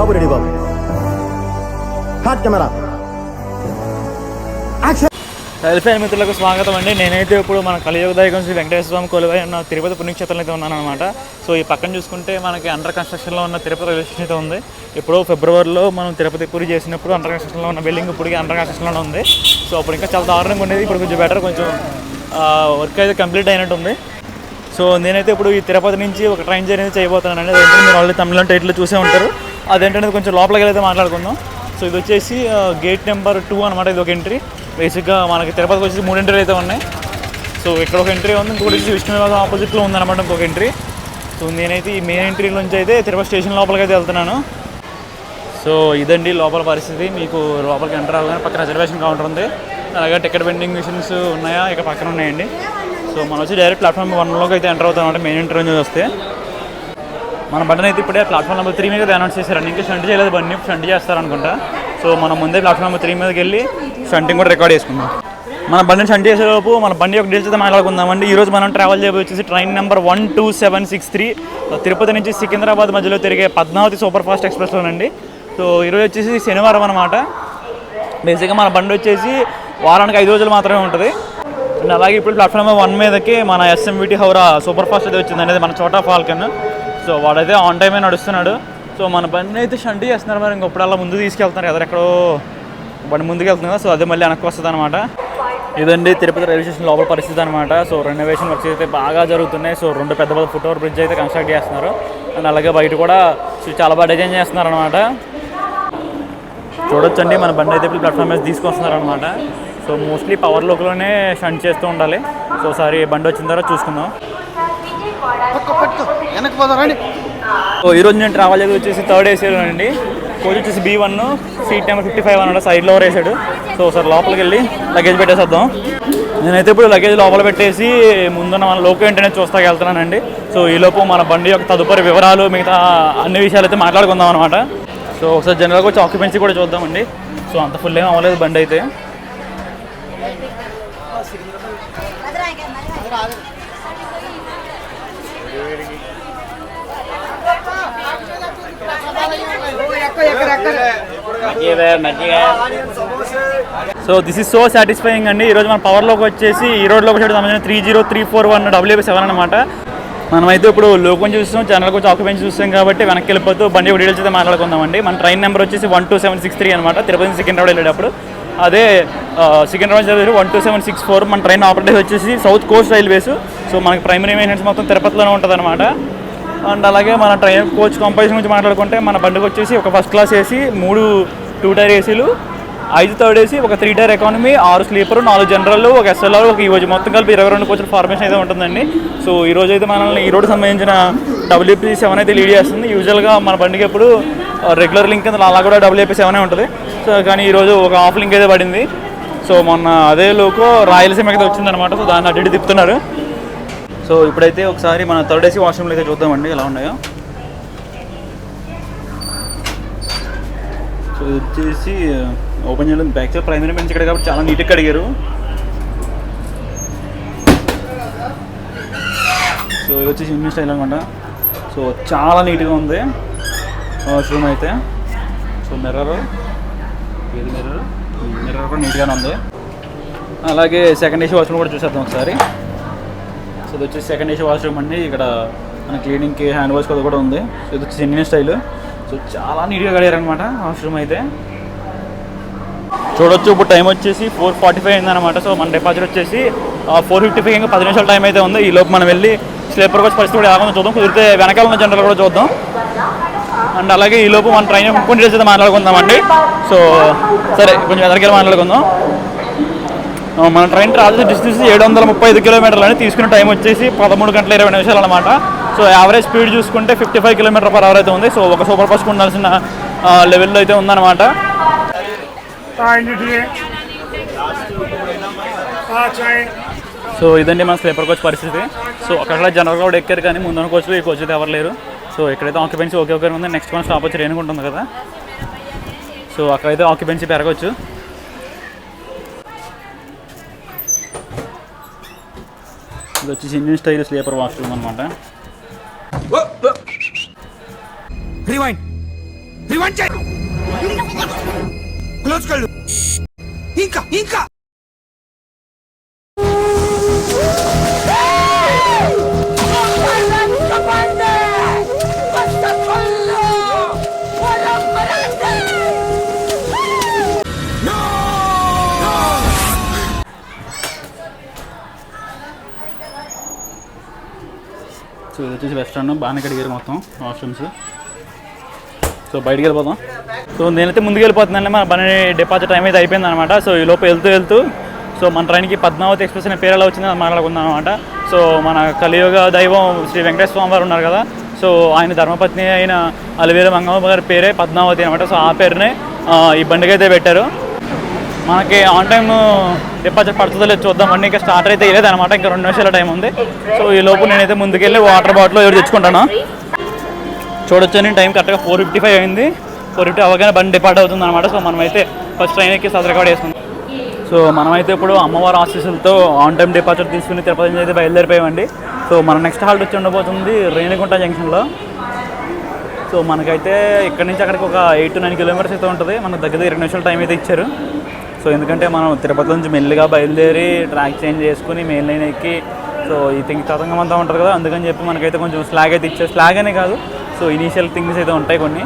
బాబు ready బాబు. Hot camera action. Elephant మిత్రులకు స్వాగతం అండి. నేనైతే ఇప్పుడు మన కలియుగ దైవం శ్రీ వెంకటేశ్వర స్వామి కొలువై ఉన్న తిరుపతి పుణ్యక్షేత్రంలో అయితే ఉన్నాను అనమాట. సో ఈ పక్కన చూసుకుంటే మనకి అండర్ కన్స్ట్రక్షన్లో ఉన్న తిరుపతి రైల్వే స్టేషన్ అయితే ఉంది. ఇప్పుడు ఫిబ్రవరిలో మనం తిరుపతి పూరి చేసినప్పుడు అండర్ కన్స్ట్రక్షన్లో ఉన్న బిల్డింగ్ ఇప్పటికీ అండర్ కన్స్ట్రక్షన్లోనే ఉంది. సో అప్పుడు ఇంకా చాలా దారుణంగా ఉండేది, ఇప్పుడు కొంచెం బెటర్, కొంచెం వర్క్ అయితే కంప్లీట్ అయినట్టు ఉంది. సో నేనైతే ఇప్పుడు ఈ తిరుపతి నుంచి ఒక ట్రైన్ జర్నీ చేయబోతున్నానండి. అదేంటంటే మీరు ఆల్రెడీ తమిళ టైటిల్లో చూసే ఉంటారు. అదేంటంటే కొంచెం లోపలికి అయితే మాట్లాడుకుందాం. సో ఇది వచ్చేసి గేట్ నెంబర్ 2 అనమాట. ఇది ఒక ఎంట్రీ. బేసిక్గా మనకి తిరుపతికి వచ్చేసి 3 ఎంట్రీలు అయితే ఉన్నాయి. సో ఇక్కడ ఒక ఎంట్రీ ఉంది, ఇంకోటి వచ్చి విష్ణు వివాదం ఆపోజిట్లో ఉందన్నమాట ఇంకొక ఎంట్రీ. సో నేనైతే ఈ మెయిన్ ఎంట్రీ నుంచి అయితే తిరుపతి స్టేషన్ లోపలికి అయితే వెళ్తున్నాను. సో ఇదండి లోపల పరిస్థితి. మీకు లోపలికి ఎంటర్ అవ్వగానే పక్కన రిజర్వేషన్ కౌంటర్ ఉంది, అలాగే టికెట్ వెండింగ్ మిషన్స్ ఉన్నాయా ఇక్కడ పక్కన ఉన్నాయండి. సో మనం వచ్చి డైరెక్ట్ ప్లాట్ఫామ్ 1లోకి అయితే ఎంటర్ అవుతాం అంటే మెయిన్ ఎంట్రీ నుంచి వస్తే. మన బండిని అయితే ఇప్పుడే ప్లాట్ఫామ్ నెంబర్ 3 మీద అనౌన్స్ చేశారండి. ఇంకా షంట్ చేయలేదు, బండి షంట్ చేస్తారనుకుంటా. సో మనం ముందే ప్లాట్ఫామ్ నెంబర్ 3 మీదకి వెళ్ళి షంటింగ్ కూడా రికార్డ్ చేసుకుందాం. మన బండిని షంట్ చేసేలోపు మన బండి యొక్క డీటెయిల్స్ అయితే మాట్లాడుకుందామండి. ఈరోజు మనం ట్రావెల్ చేయబోయి వచ్చేసి ట్రైన్ నెంబర్ 12763 తిరుపతి నుంచి సికింద్రాబాద్ మధ్యలో తిరిగే పద్మావతి సూపర్ ఫాస్ట్ ఎక్స్ప్రెస్లోనండి. సో ఈరోజు వచ్చేసి శనివారం అనమాట. బేసిక్గా మన బండి వచ్చేసి వారానికి 5 రోజులు మాత్రమే ఉంటుంది. అండ్ అలాగే ఇప్పుడు ప్లాట్ఫామ్ నెంబర్ 1 మీదకి మన ఎస్ఎంవిటి హౌరా సూపర్ ఫాస్ట్ అయితే వచ్చింది అనేది మన చోటా ఫాల్కన్. సో వాడైతే ఆన్ టైమే నడుస్తున్నాడు. సో మన బండిని అయితే షంట్ చేస్తున్నారు. మరి ఇంకొప్పుడు అలా ముందు తీసుకెళ్తున్నారు, ఎక్కడెక్కడో బండి ముందుకు వెళ్తుంది కదా. సో అదే మళ్ళీ వెనక్కి వస్తుంది అనమాట. ఇదండి తిరుపతి రైల్వే స్టేషన్ లోపల పరిస్థితి అనమాట. సో రెనోవేషన్ వర్క్స్ అయితే బాగా జరుగుతున్నాయి. సో 2 పెద్ద పెద్ద ఫుట్ ఓవర్ బ్రిడ్జ్ అయితే కన్స్ట్రక్ట్ చేస్తున్నారు. అండ్ అలాగే బయట కూడా చాలా బాగా డిజైన్ చేస్తున్నారు అనమాట. చూడొచ్చండి మన బండి అయితే ఇప్పుడు ప్లాట్ఫామ్ మీద తీసుకొస్తున్నారు అనమాట. సో మోస్ట్లీ పవర్ లోకల్లోనే షంట్ చేస్తూ ఉండాలి. సో ఒకసారి బండి వచ్చిన తర్వాత చూసుకుందాం. సో ఈరోజు నేను ట్రావెల్ చేసి వచ్చేసి 3rd ఏసీలో అండి. కోచ్ వచ్చేసి B1, సీట్ నెంబర్ 55 అన్నాడు, సైడ్లో వేసాడు. సో ఒకసారి లోపలికి వెళ్ళి లగేజ్ పెట్టేసేద్దాం. నేనైతే ఇప్పుడు లగేజ్ లోపల పెట్టేసి ముందున్న మన లోకో ఏంటనే చూస్తాకి వెళ్తున్నానండి. సో ఈలోపు మన బండి యొక్క తదుపరి వివరాలు, మిగతా అన్ని విషయాలు అయితే మాట్లాడుకుందాం అనమాట. సో ఒకసారి జనరల్గా వచ్చి ఆక్యుపెన్సీ కూడా చూద్దామండి. సో అంత ఫుల్ ఏం అవ్వలేదు బండి అయితే. So this is so satisfying అండి. ఈరోజు మన పవర్లోకి వచ్చేసి ఈ రోడ్లోకి వచ్చేది సంబంధించిన 30341 WB7 అనమాట. మనమైతే ఇప్పుడు లోకం చూస్తాం, జనరల్కి వచ్చి ఆక్యుపెన్సీ చూస్తాం కాబట్టి వెనక్కి వెళ్ళిపోతూ బండి డీటెయిల్స్ అయితే మాట్లాడుకుందామండి. మన ట్రైన్ నెంబర్ వచ్చేసి 12763 అనమాట. తిరుపతి నుంచి సికింద్రాబాద్ వెళ్ళేటప్పుడు. అదే సికింద్రాబాద్ 12764. మన ట్రైన్ ఆపరేటర్ వచ్చేసి సౌత్ కోస్ట్ రైల్వేస్. సో మనకి ప్రైమరీ మెయింటెనెన్స్ మొత్తం తిరుపతిలోనే ఉంటుంది అనమాట. అండ్ అలాగే మన ట్రైన్ కోచ్ కంపోజిషన్ గురించి మాట్లాడుకుంటే మన బండికి వచ్చేసి ఒక ఫస్ట్ క్లాస్ ఏసీ, 3 2 టైర్ ఏసీలు, 5 థర్డ్ ఏసీ, ఒక 3 టైర్ ఎకానమీ, 6 స్లీపర్, 4 జనరల్, ఒక SLR, ఒక ఈరోజు మొత్తం కలిపి 22 కోచ్ల ఫార్మేషన్ అయితే ఉంటుందండి. సో ఈరోజు అయితే మనల్ని ఈ రోడ్డు సంబంధించిన WP7 అయితే లీడ్ చేస్తుంది. యూజువల్గా మన బండికి ఎప్పుడు రెగ్యులర్ లింక్ కింద అలా కూడా WP7 ఉంటుంది. సో కానీ ఈరోజు ఒక ఆఫ్ లింక్ అయితే పడింది. సో మొన్న అదే లోకో రాయలసీమ అయితే వచ్చిందనమాట. సో దాన్ని అటు తిప్పుతున్నారు. సో ఇప్పుడైతే ఒకసారి మన 3rd ఏసీ వాష్రూమ్లో అయితే చూద్దామండి ఎలా ఉన్నాయో. సో ఇది వచ్చేసి ఓపెన్ చేయడం బ్యాక్ సైడ్ ప్రైమరీ బెంచ్ ఇక్కడ కాబట్టి చాలా నీట్గా అడిగారు. సో ఇది వచ్చేసి ఇండియన్ స్టైల్ అనమాట. సో చాలా నీట్గా ఉంది వాష్రూమ్ అయితే. సో మిర్రర్ కూడా నీట్గానే ఉంది. అలాగే సెకండ్ ఏసీ వాష్రూమ్ కూడా చూసేద్దాం ఒకసారి. సో ఇది వచ్చేసి సెకండ్ ఏసీ వాష్రూమ్ అండి. ఇక్కడ మన క్లీనింగ్కి హ్యాండ్ వాష్ కూడా ఉంది. సో ఇది వచ్చేసి ఇండియన్ స్టైల్. సో చాలా నీట్గా కడిగారనమాట వాష్రూమ్ అయితే. చూడొచ్చు ఇప్పుడు టైం వచ్చేసి 4:45 అయిందనమాట. సో మన డిపాజిట్ వచ్చేసి 4:55, ఇంకా 10 నిమిషాల టైం అయితే ఉంది. ఈ లోపు మనం వెళ్ళి స్లీపర్ కోచ్ పరిస్థితి కూడా ఎలా ఉందో చూద్దాం. కుదిరితే వెనకాల ఉన్న జనరల్ కూడా చూద్దాం. అండ్ అలాగే ఈ లోపు మన ట్రైన్ కొన్ని డీటెయిల్స్ అయితే మాట్లాడుకుందామండి. సో సరే కొంచెం ఎదరికెళ్ళి మాట్లాడుకుందాం. మన ట్రైన్ ట్రావెల్ డిస్టెన్స్ 735 కిలోమీటర్లు అని తీసుకున్న టైం వచ్చేసి 13 గంటల 20 నిమిషాలు అనమాట. సో యావరేజ్ స్పీడ్ చూసుకుంటే 55 km/h అయితే ఉంది. సో ఒక సూపర్ ఫాస్ట్ ఉండాల్సిన లెవెల్లో అయితే ఉందన్నమాట. సో ఇదండి మన స్లీపర్ కోచ్ పరిస్థితి. సో అక్కడ జనరల్ కూడా ఎక్కారు కానీ ముందున్న కోచ్లో ఈ కోచ్ అయితే ఎవరు లేరు. సో ఇక్కడైతే ఆక్యుపెన్సీ ఓకే ఉంది. నెక్స్ట్ మన స్టాప్ వచ్చి రేణుగుంట ఉంటుంది కదా. సో అక్కడైతే ఆక్యుపెన్సీ పెరగచ్చు. ఇది వచ్చేసి ఇండియన్ స్టైల్ స్లీపర్ వాష్రూమ్ అనమాట. ఇంకా సో ఇది వచ్చేసి రెస్టారెంట్ బాగానే కడిగారు మొత్తం వాష్రూమ్స్. సో బయటికి వెళ్ళిపోదాం. సో నేనైతే ముందుకు వెళ్ళిపోతున్నాను, మన బండి డిపాజిట్ టైం అయితే అయిపోయింది అనమాట. సో ఈ లోపు వెళ్తూ సో మన ట్రైన్కి పద్మావతి ఎక్స్ప్రెస్ అనే పేరు ఎలా వచ్చిందో అది మాట్లాడుకుందాం అనమాట. సో మన కలియుగ దైవం శ్రీ వెంకటేశ్వర స్వామి వారు ఉన్నారు కదా, సో ఆయన ధర్మపత్ని అయిన అలివేలు మంగమ్మ గారి పేరే పద్మావతి అనమాట. సో ఆ పేరునే ఈ బండికి అయితే పెట్టారు. మనకి ఆన్ టైమ్ డిపాజిట్ పడుతుందో లేదు చూద్దామండి. ఇంకా స్టార్ట్ అయితే లేదు అనమాట, ఇంకా 2 నిమిషాల టైం ఉంది. సో ఈ లోపు నేనైతే ముందుకెళ్ళి వాటర్ బాటిల్ ఎవరు తెచ్చుకుంటాను. చూడొచ్చని టైం కరెక్ట్గా 4:55 అయింది. 4:50 అవ్వగానే బండి డిపార్ట్ అవుతుంది అనమాట. సో మనమైతే ఫస్ట్ ట్రైన్ ఎక్కి సదరకాడ వేసుకుందాం. సో మనమైతే ఇప్పుడు అమ్మవారి ఆశీస్సులతో ఆన్ టైం డిపార్చర్ తీసుకుని తిరుపతి నుంచి అయితే బయలుదేరిపోయామండి. సో మన నెక్స్ట్ హాల్ట్ వచ్చి ఉండబోతుంది రేణిగుంట జంక్షన్లో. సో మనకైతే ఇక్కడ నుంచి అక్కడికి ఒక 8 to 9 కిలోమీటర్స్ అయితే ఉంటుంది. మనకు దగ్గర 20 నిమిషాల టైం అయితే ఇచ్చారు. సో ఎందుకంటే మనం తిరుపతి నుంచి మెల్లిగా బయలుదేరి ట్రాక్ చేంజ్ చేసుకుని మెయిన్ లైన్ ఎక్కి సో ఈ థింగ్ తతంగం అంతా ఉంటుంది కదా, అందుకని చెప్పి మనకైతే కొంచెం స్లాగ్ అయితే ఇచ్చారు. స్లాగ్ అనే కాదు, సో ఇనీషియల్ థింగ్స్ అయితే ఉంటాయి కొన్ని.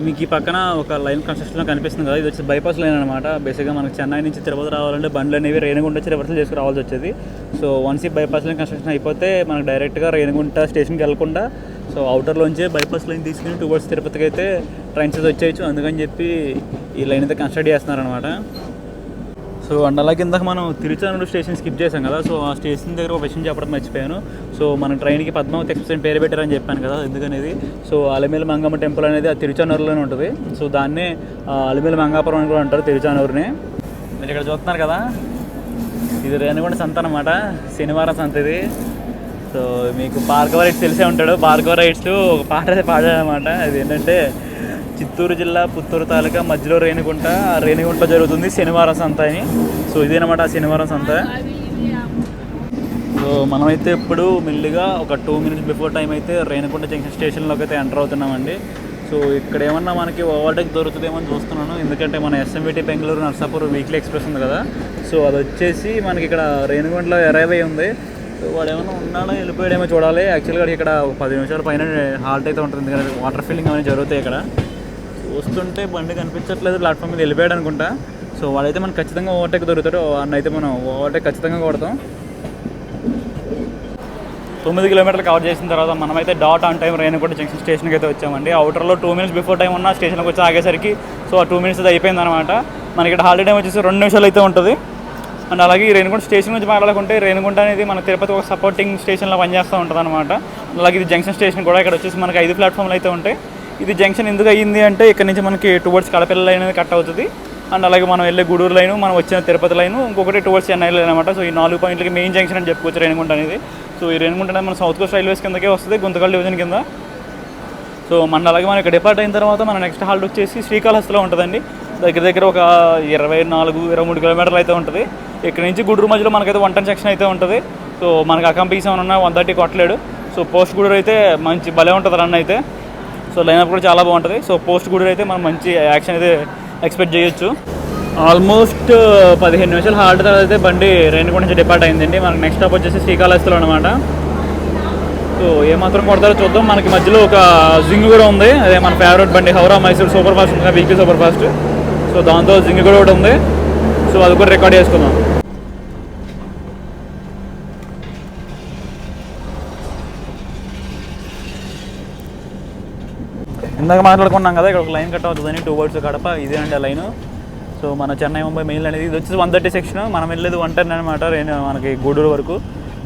మీకు ఈ పక్కన ఒక లైన్ కన్స్ట్రక్షన్లో కనిపిస్తుంది కదా, ఇది వచ్చి బైపాస్ లైన్ అనమాట. బేసిక్గా మనకు చెన్నై నుంచి తిరుపతి రావాలంటే బండ్లు అనేవి రేణిగుంట వచ్చి రివర్సల్ చేసుకుని రావాల్సి వచ్చేది. సో వన్స్ ఈ బైపాస్ లైన్ కన్స్ట్రక్షన్ అయిపోతే మనకు డైరెక్ట్గా రేణిగుంట స్టేషన్కి వెళ్ళకుండా సో అవుటర్లోంచే బైపాస్ లైన్ తీసుకుని టువర్డ్స్ తిరుపతికి అయితే ట్రైన్స్ అయితే వచ్చేయచ్చు. అందుకని చెప్పి ఈ లైన్ అయితే కన్స్ట్రక్ట్ చేస్తున్నారనమాట. సో అండ్ అలాగే ఇందాక మనం తిరుచానూరు స్టేషన్ స్కిప్ చేసాం కదా, సో ఆ స్టేషన్ దగ్గర ఒక విషయం చెప్పడం మర్చిపోయాను. సో మన ట్రైన్కి పద్మావతి ఎక్స్ప్రెస్ పేరు పెట్టారని చెప్పాను కదా, ఎందుకనేది సో అలిమేలు మంగమ్మ టెంపుల్ అనేది ఆ తిరుచానూరులోనే ఉంటుంది. సో దాన్నే అలిమేలు మంగాపురం అని కూడా అంటారు తిరుచానూరుని. మీరు ఇక్కడ చూస్తున్నారు కదా, ఇది రేణిగుంట సంత అనమాట, శనివారం సంత ఇది. సో మీకు భార్గవ రైట్స్ తెలిసే ఉంటాడు. భార్గవ రైట్స్ ఒక పాట అయితే పాడారనమాట. అది ఏంటంటే చిత్తూరు జిల్లా పుత్తూరు తాలూకా మధ్యలో రేణిగుంట, ఆ రేణిగుంట జరుగుతుంది శనివారం సంత అని. సో ఇదేనమాట ఆ శనివారం సంత. సో మనమైతే ఇప్పుడు మెల్లిగా ఒక 2 minutes బిఫోర్ టైం అయితే రేణిగుంట జంక్షన్ స్టేషన్లోకి అయితే ఎంటర్ అవుతున్నామండి. సో ఇక్కడ ఏమన్నా మనకి ఓవర్టేక్ దొరుకుతుందేమో అని చూస్తున్నాను, ఎందుకంటే మన SMVT Bengaluru Narsapur weekly express ఉంది కదా, సో అది వచ్చేసి మనకి ఇక్కడ రేణిగుంటలో అరైవ్ అయి ఉంది. సో వాడు ఏమైనా ఉన్నాడో వెళ్ళిపోయాడేమో చూడాలి. యాక్చువల్గా ఇక్కడ 10 నిమిషాల పైన హాల్ట్ అయితే ఉంటుంది, ఎందుకంటే వాటర్ ఫిల్లింగ్ అవన్నీ జరుగుతాయి ఇక్కడ. వస్తుంటే బండి కనిపించట్లేదు, ప్లాట్ఫామ్ మీద వెళ్ళిపోయాడు అనుకుంటా. సో వాడైతే మనకు ఖచ్చితంగా ఓవర్టేక్ దొరుకుతాడు, వాడిని అయితే మనం ఓవర్టేక్ ఖచ్చితంగా కొడతాం. 9 కిలోమీటర్లు కవర్ చేసిన తర్వాత మనమైతే dot on time Renigunta junction స్టేషన్కి అయితే వచ్చామండి. అవుటర్లో 2 minutes బిఫోర్ టైం ఉన్న స్టేషన్కి వచ్చి ఆగేసరికి సో ఆ 2 minutes అయితే అయిపోయింది అనమాట. మనకి ఇక్కడ హాలిడే టైం వచ్చేసి 2 నిమిషాలు అయితే ఉంటుంది. అండ్ అలాగే ఈ రేణిగుంట స్టేషన్ నుంచి మాట్లాడుకుంటే రేణిగుంట అనేది మన తిరుపతి ఒక సపోర్టింగ్ స్టేషన్లో పనిచేస్తూ ఉంటుంది అనమాట. అలాగే ఇది జంక్షన్ స్టేషన్ కూడా. ఇక్కడ వచ్చేసి మనకి 5 ప్లాట్ఫామ్లు అయితే ఉంటాయి. ఇది జంక్షన్ ఎందుకు అయ్యింది అంటే ఇక్కడ నుంచి మనకి టువర్డ్స్ కడపల్లి లైన్ అనేది కట్ అవుతుంది. అండ్ అలాగే మనం వెళ్ళే గూడూరు లైను, మనం వచ్చిన తిరుపతి లైను, ఇంకొకటి టువర్డ్స్ చెన్నై లైన్ అనమాట. సో ఈ 4 పాయింట్లకి మెయిన్ జంక్షన్ అని చెప్పుకోవచ్చు రేణిగుంట అనేది. సో ఈ రేణిగుంట అనేది మన సౌత్ కోస్ట్ రైల్వేస్ కిందకే వస్తుంది, గుంతకల్ డివిజన్ కింద. సో మన అలాగే మనం ఇక్కడ డిపార్ట్ అయిన తర్వాత మన నెక్స్ట్ హాల్ట్ వచ్చేసి శ్రీకాళహస్తిలో ఉంటుందండి. దగ్గర దగ్గర ఒక 24-23 కిలోమీటర్లు అయితే ఉంటుంది. ఇక్కడ నుంచి గూడూరు మధ్యలో మనకైతే 110 సెక్షన్ అయితే ఉంటుంది. సో మనకి అకంపీస్ ఏమైనా ఉన్నా 130 కొట్టలేడు. సో పోస్ట్ గూడూరు అయితే మంచి భలే ఉంటుంది రన్ అయితే. సో లైనప్ కూడా చాలా బాగుంటుంది. సో పోస్ట్ గూడూరు అయితే మనం మంచి యాక్షన్ అయితే ఎక్స్పెక్ట్ చేయొచ్చు. ఆల్మోస్ట్ 15 నిమిషాలు హాల్ట్ తర్వాత అయితే బండి రేణిగుంట నుంచి డిపార్ట్ అయిందండి. మనకి నెక్స్ట్ స్టాప్ వచ్చేసి శ్రీకాళహస్తిలో అనమాట. సో ఏమాత్రం కొడతారో చూద్దాం. మనకి మధ్యలో ఒక జింగ్ కూడా ఉంది, అదే మన ఫేవరెట్ బండి హౌరా మైసూర్ సూపర్ ఫాస్ట్ ఉంది, వీక్లీ సూపర్ ఫాస్ట్. సో దాంతో జింగ్ కూడా ఒకటి ఉంది. సో అది కూడా రికార్డ్ చేసుకుందాం. ఇందాక మాట్లాడుకున్నాం కదా, ఇక్కడ ఒక లైన్ కట్ అవుతుందని టువర్డ్స్ కడప, ఇదే అండి ఆ లైను. సో మన చెన్నై ముంబై మెయిల్ అనేది ఇది వచ్చేసి 130 సెక్షన్, మనం వెళ్ళేది 110 అనమాట మనకి గూడూరు వరకు.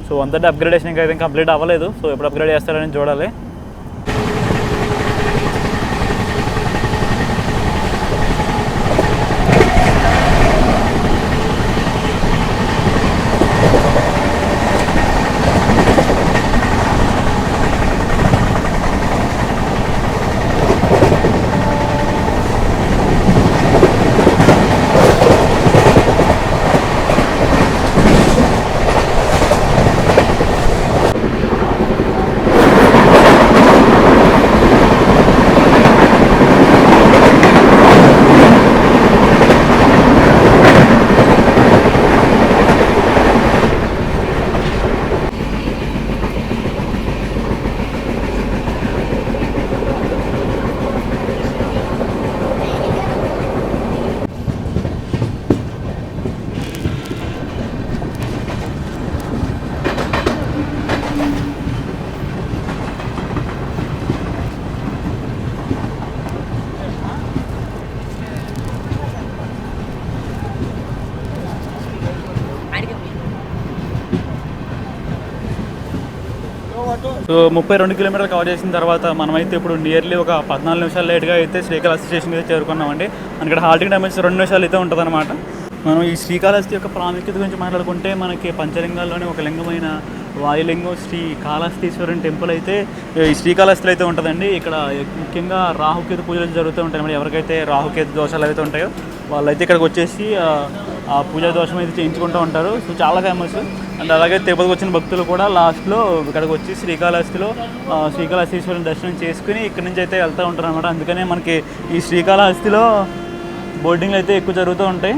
సో 130 అప్గ్రేడేషన్ ఇంకా అయితే కంప్లీట్ అవ్వలేదు. సో ఎప్పుడు అప్గ్రేడ్ చేస్తారని చూడాలి. సో 32 కిలోమీటర్లు కవర్ చేసిన తర్వాత మనమైతే ఇప్పుడు నియర్లీ ఒక 14 నిమిషాలు లేట్గా అయితే శ్రీకాళహస్తి స్టేషన్కి అయితే చేరుకున్నామండి. ఇక్కడ హాల్టింగ్ టైం వచ్చి 2 నిమిషాలు అయితే ఉంటుంది అనమాట. మనం ఈ శ్రీకాళహస్తి యొక్క ప్రాముఖ్యత గురించి మాట్లాడుకుంటే మనకి పంచలింగాల్లోనే ఒక లింగమైన వాయులింగం శ్రీ కాళహస్తీశ్వరుని టెంపుల్ అయితే ఈ శ్రీకాళహస్తిలో అయితే ఉంటుందండి. ఇక్కడ ముఖ్యంగా రాహుకేతు పూజలు జరుగుతూ ఉంటాయి. ఎవరికైతే రాహుకేతు దోషాలు అయితే ఉంటాయో వాళ్ళైతే ఇక్కడికి వచ్చేసి ఆ పూజా దోషం అయితే చేయించుకుంటూ ఉంటారు. సో చాలా ఫేమస్. అండ్ అలాగే తిరుపతికి వచ్చిన భక్తులు కూడా లాస్ట్లో ఇక్కడికి వచ్చి శ్రీకాళహస్తిలో శ్రీకాళహస్తీశ్వరుని దర్శనం చేసుకుని ఇక్కడి నుంచి అయితే వెళ్తూ ఉంటారు అనమాట. అందుకనే మనకి ఈ శ్రీకాళహస్తిలో బోర్డింగ్లు అయితే ఎక్కువ జరుగుతూ ఉంటాయి.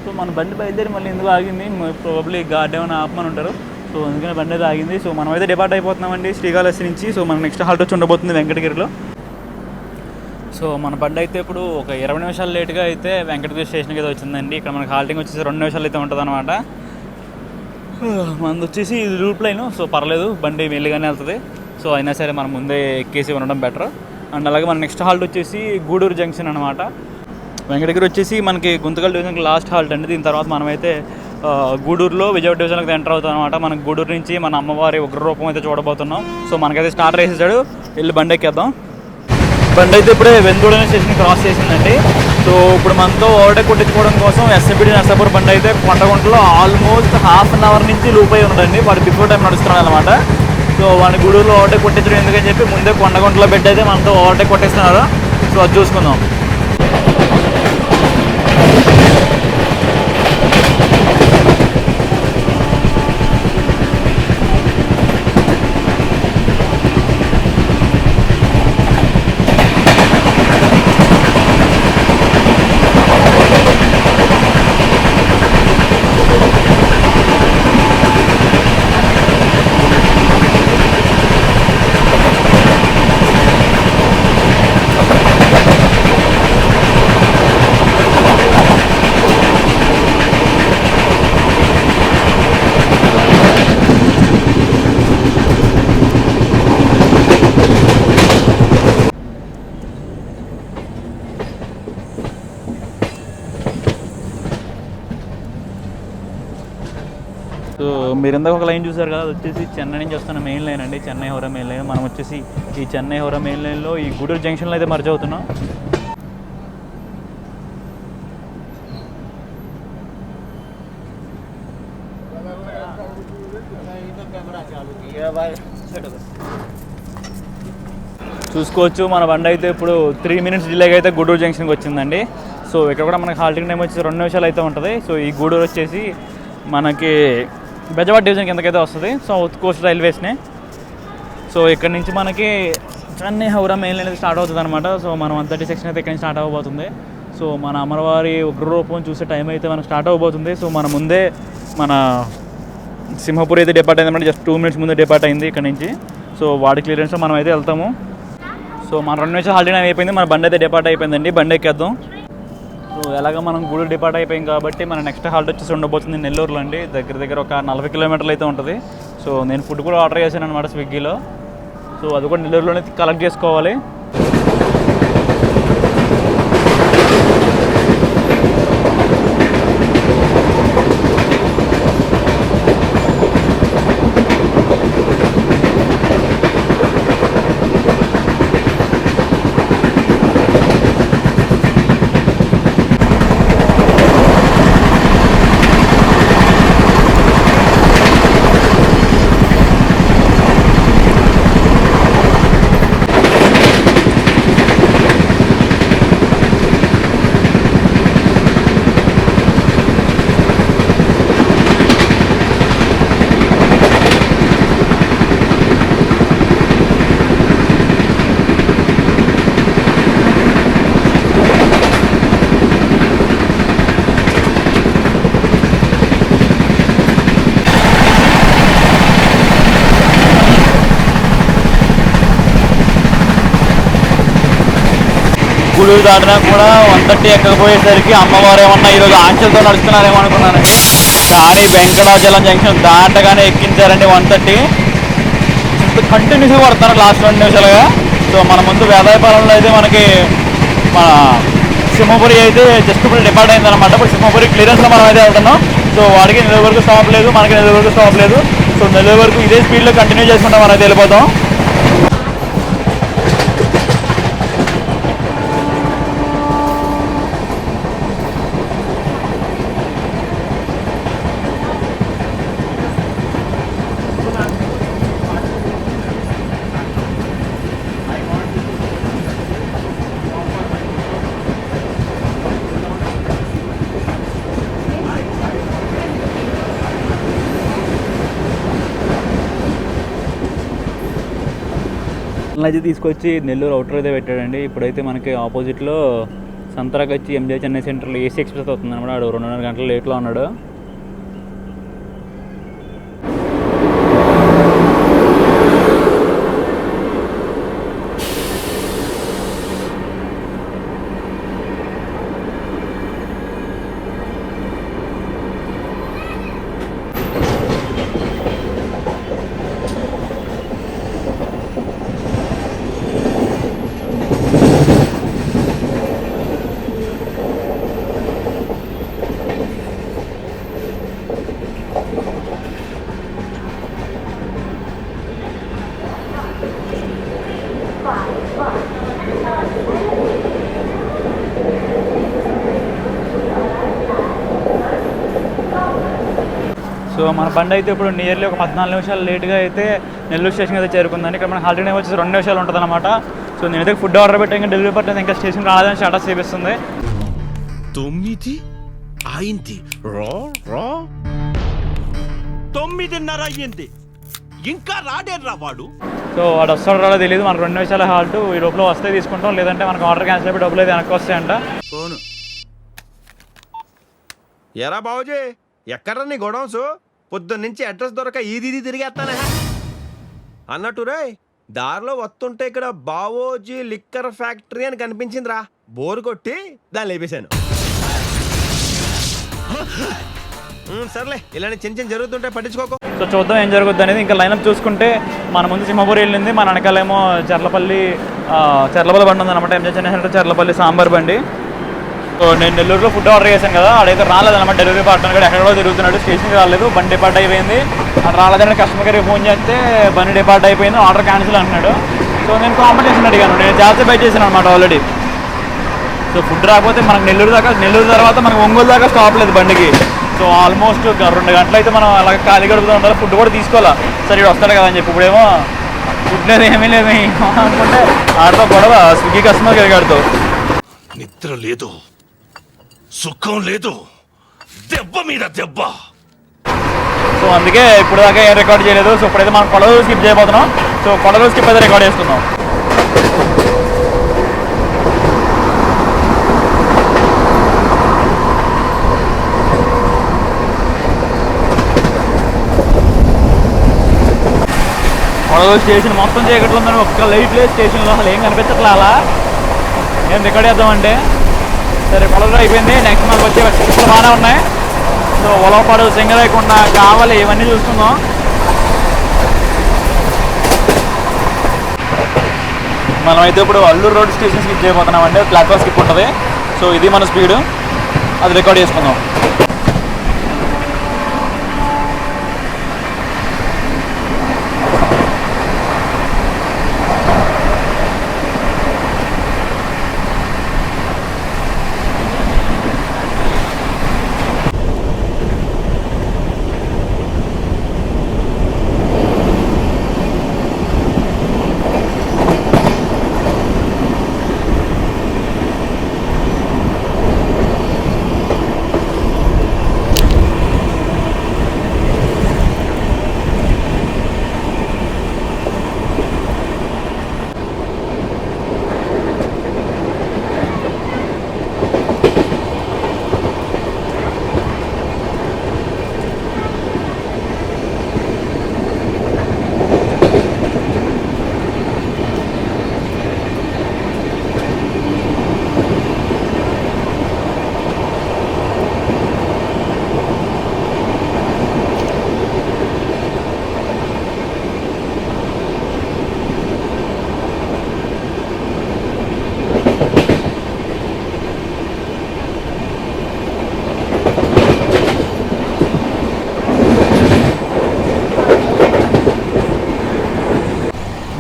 సో మన బండి బయలుదేరి మళ్ళీ ఎందుకు ఆగింది, ప్రాబబ్లీ గార్డ్ ఏమైనా ఆపమని ఉంటారు. సో అందుకనే బండి అయితే ఆగింది. సో మనం అయితే డిపార్ట్ అయిపోతున్నామండి శ్రీకాళహస్తి నుంచి. సో మన నెక్స్ట్ హాల్ట్ వచ్చి ఉండబోతుంది వెంకటగిరిలో. సో మన బండి అయితే ఇప్పుడు ఒక 20 నిమిషాలు లేట్గా అయితే వెంకటగిరి స్టేషన్కి అయితే వచ్చిందండి. ఇక్కడ మనకి హాల్టింగ్ వచ్చేసి 2 నిమిషాలు అయితే ఉంటుంది అనమాట. మనది వచ్చేసి ఇది రూట్ లైన్. సో పర్లేదు, బండి మెల్లిగానే వెళ్తుంది. సో అయినా సరే మనం ముందే ఎక్కేసి ఉండడం బెటర్. అండ్ అలాగే మన నెక్స్ట్ హాల్ట్ వచ్చేసి గూడూరు జంక్షన్ అనమాట. వెంకటగిరి వచ్చేసి మనకి గుంతకల్ డివిజన్కి లాస్ట్ హాల్ట్ అండి. దీని తర్వాత మనమైతే గూడూరులో విజయవాడ డివిజన్కి ఎంటర్ అవుతాం అనమాట. మనకు గూడూరు నుంచి మన అమ్మవారి ఉగ్రరూపం అయితే చూడబోతున్నాం. సో మనకైతే స్టార్ట్ వేసేసాడు, వెళ్ళి బండి ఎక్కేద్దాం. బండి అయితే ఇప్పుడే వెందూడ స్టేషన్ క్రాస్ చేసిందండి. సో ఇప్పుడు మనతో ఓవర్టేక్ కొట్టించుకోవడం కోసం ఎస్ఎంబిడి నర్సాపూర్ బండి అయితే కొండగుంటలో ఆల్మోస్ట్ హాఫ్ అన్ అవర్ నుంచి లూప్ అయి ఉందండి. వాడు బిఫోర్ టైం నడుస్తున్నాడు అనమాట. సో వాడిని గూడూరులో ఓవర్టేక్ కొట్టించడం ఎందుకని చెప్పి ముందే కొండగుంటలో బెడ్ అయితే మనతో ఓవర్టేక్ కొట్టేస్తున్నారు. సో అది చూసుకుందాం. సో మీరు ఇందాక ఒక లైన్ చూసారు కదా, అది వచ్చేసి చెన్నై నుంచి వస్తున్న మెయిన్ లైన్ అండి, చెన్నై హౌరా మెయిన్ లైన్. మనం వచ్చేసి ఈ చెన్నై హౌరా మెయిన్ లైన్లో ఈ గూడూరు జంక్షన్లో అయితే మర్జ్ అవుతున్నాం. చూసుకోవచ్చు మన బండి అయితే ఇప్పుడు 3 మినిట్స్ డిలేగా అయితే గూడూరు జంక్షన్కి వచ్చిందండి. సో ఇక్కడ కూడా మనకి హాల్టింగ్ టైం వచ్చేసి 2 నిమిషాలు అయితే ఉంటుంది. సో ఈ గూడూరు వచ్చేసి మనకి బెజవాడ డివిజన్ కిందకైతే వస్తుంది, సౌత్ కోస్ట్ రైల్వేస్ని. సో ఇక్కడ నుంచి మనకి చెన్నై హౌరా మెయిన్ లైన్ అయితే స్టార్ట్ అవుతుంది అనమాట. సో మనం 130 సెక్షన్ అయితే ఇక్కడ నుంచి స్టార్ట్ అవ్వబోతుంది. సో మన అమరవారి ఉగ్రరూపం చూసే టైం అయితే మనకు స్టార్ట్ అవ్వబోతుంది. సో మన ముందే మన సింహపూర్ అయితే డిపార్ట్ అయింది అనమాట. జస్ట్ 2 మినిట్స్ ముందే డిపార్ట్ అయింది ఇక్కడ నుంచి. సో వాడి క్లియరెన్స్లో మనం అయితే వెళ్తాము. సో మన 2 నిమిషాలు హాల్టింగ్ టైం అయిపోయింది, మన బండి అయితే డిపార్ట్ అయిపోయిందండి. బండి ఎక్కేద్దాం. సో ఎలాగ మనం గూడూరు డిపార్ట్ అయిపోయింది కాబట్టి మన నెక్స్ట్ హాల్ట్ వచ్చేసి ఉండబోతుంది నెల్లూరులో అండి. దగ్గర దగ్గర ఒక 40 కిలోమీటర్లు అయితే ఉంటుంది. సో నేను ఫుడ్ కూడా ఆర్డర్ చేశాను అనమాట స్విగ్గీలో. సో అది కూడా నెల్లూరులోనే కలెక్ట్ చేసుకోవాలి. గుడి దాటినా కూడా 130 ఎక్కకపోయేసరికి అమ్మవారు ఏమన్నా ఈరోజు ఆంక్షలతో నడుస్తున్నారేమో అనుకున్నాను. కానీ వెంకటాచలం జంక్షన్ దాటగానే ఎక్కించారండి 130. కంటిన్యూస్గా పడుతున్నారు లాస్ట్ 2 నిమిషాలుగా. సో మన ముందు వేదాయపాలెంలో అయితే మనకి మన సింహపురి అయితే జస్ట్ ఇప్పుడు డిపార్ట్ అయిందనమాట. ఇప్పుడు సింహపురి క్లియరెన్స్లో మనం అయితే వెళ్తున్నాం. సో వాడికి నెల్లూరు వరకు స్టాప్ లేదు, మనకి నెల్లూరు వరకు స్టాప్ లేదు. సో నెల్లూరు వరకు ఇదే స్పీడ్లో కంటిన్యూ చేసుకుంటాం, మనం అయితే వెళ్ళిపోతాం. అయితే తీసుకొచ్చి నెల్లూరు అవుటర్ అయితే పెట్టాడండి. ఇప్పుడైతే మనకి ఆపోజిట్లో సంతరాగచ్చి ఎంజే చెన్నై సెంటర్లో ఏసీ ఎక్స్ప్రెస్ అవుతుంది అనమాట. ఆడు 2.5 గంటల లేట్లో ఉన్నాడు. సో మన బండి అయితే ఇప్పుడు నియర్లీ ఒక 14 నిమిషాలు లేట్గా అయితే నెల్లూరు స్టేషన్ అయితే చేరుకుందండి. ఇక్కడ మన హాల్ట్ టైం వచ్చేసి 2 నిమిషాలు ఉంటుంది అనమాట. సో నేనైతే ఫుడ్ ఆర్డర్ పెట్టి ఇంకా డెలివరీ పట్టింది, ఇంకా స్టేషన్ రాదని స్టాటస్ చూపిస్తుంది. 9 అయింది, 9:30 అయ్యింది, ఇంకా రాడేర్రా వాడు. సో వాడు వస్తాడు రాడో తెలియదు. మనకు 2 నిమిషాల హాల్ట్, ఈ లోపల వస్తే తీసుకుంటాం, లేదంటే మనకు ఆర్డర్ క్యాన్సిల్ అయిపోయి డబ్బులు అయితే వెనక్కి వస్తాయంట. ఫోను ఎరా బాబుజీ, ఎక్కడ నీ గొడవన్స్? పొద్దున్న నుంచి అడ్రస్ దొరక ఈది తిరిగేస్తానే అన్నట్టు రే. దారిలో వస్తుంటే ఇక్కడ బావోజీ లిక్కర్ ఫ్యాక్టరీ అని కనిపించిందిరా. బోరు కొట్టి దాన్ని లేపేశాను. సర్లే, ఇలాంటి చిన్న చిన్న జరుగుతుంటే పట్టించుకోకు. సో చూద్దాం ఏం జరుగుద్ది అనేది. ఇంకా లైనప్ చూసుకుంటే మన ముందు సింహపురి వెళ్ళింది, మన వెనకాలేమో చర్లపల్లి బండి ఉందన్నమాట. ఎంజే చెన్నై సెంటర్ చర్లపల్లి సాంబార్ బండి. సో నేను నెల్లూరులో ఫుడ్ ఆర్డర్ చేశాను కదా, అడైతే రాలేదన్నమాట. డెలివరీ పార్ట్నర్ కూడా ఎక్కడో తిరుగుతున్నాడు, స్టేషన్కి రాలేదు, బండి డిపార్ట్ అయిపోయింది. అది రాలేదని కస్టమర్ కేర్కి ఫోన్ చేస్తే బండి డిపార్ట్ అయిపోయింది, ఆర్డర్ క్యాన్సిల్ అంటున్నాడు. సో నేను కాంపిటీషన్ అడిగాను, నేను జాగ్రత్త బై చేశాను అనమాట ఆల్రెడీ. సో ఫుడ్ రాకపోతే మనకు నెల్లూరు తర్వాత మనకు ఒంగోలు దాకా స్టాప్ లేదు బండికి. సో ఆల్మోస్ట్ 2 గంటలు అయితే మనం అలా ఖాళీ గడుపుతూ ఉండాలి, ఫుడ్ కూడా తీసుకోవాలా. సరే ఇటు వస్తాడు కదా అని చెప్పి ఇప్పుడేమో ఫుడ్ లేదు, ఏమీ లేదు అనుకుంటే ఆడితో గొడవ స్విగ్గీ కస్టమర్ కేర్తో. నిద్ర లేదు, సుఖం లేదు, దెబ్బ మీద దెబ్బ. సో అందుకే ఇప్పుడు దాకా ఏం రికార్డ్ చేయలేదు. సో ఇప్పుడైతే మనం కొలలు స్కిప్ చేయబోతున్నాం. సో కొలలు స్కిప్ అయితే రికార్డ్ చేసుకుందాం. కొలలు స్టేషన్ మొత్తం చీకట్లో ఉందని ఒక్క లైట్ లేదు స్టేషన్లో, అసలు ఏం కనిపించట్లా. అలా ఏం రికార్డ్ చేద్దామంటే సరే కొలలు అయిపోయింది. నెక్స్ట్ మనకు వచ్చే స్కిప్లు బాగానే ఉన్నాయి. సో ఉలవపాడు, సింగరాయకొండ, కావాలి, ఇవన్నీ చూసుకుందాం. మనమైతే ఇప్పుడు అల్లూరు రోడ్ స్టేషన్ స్కిప్ చేయబోతున్నాం అండి. ప్లాట్ఫామ్ స్కిప్ ఉంటుంది. సో ఇది మన స్పీడ్, అది రికార్డ్ చేసుకుందాం.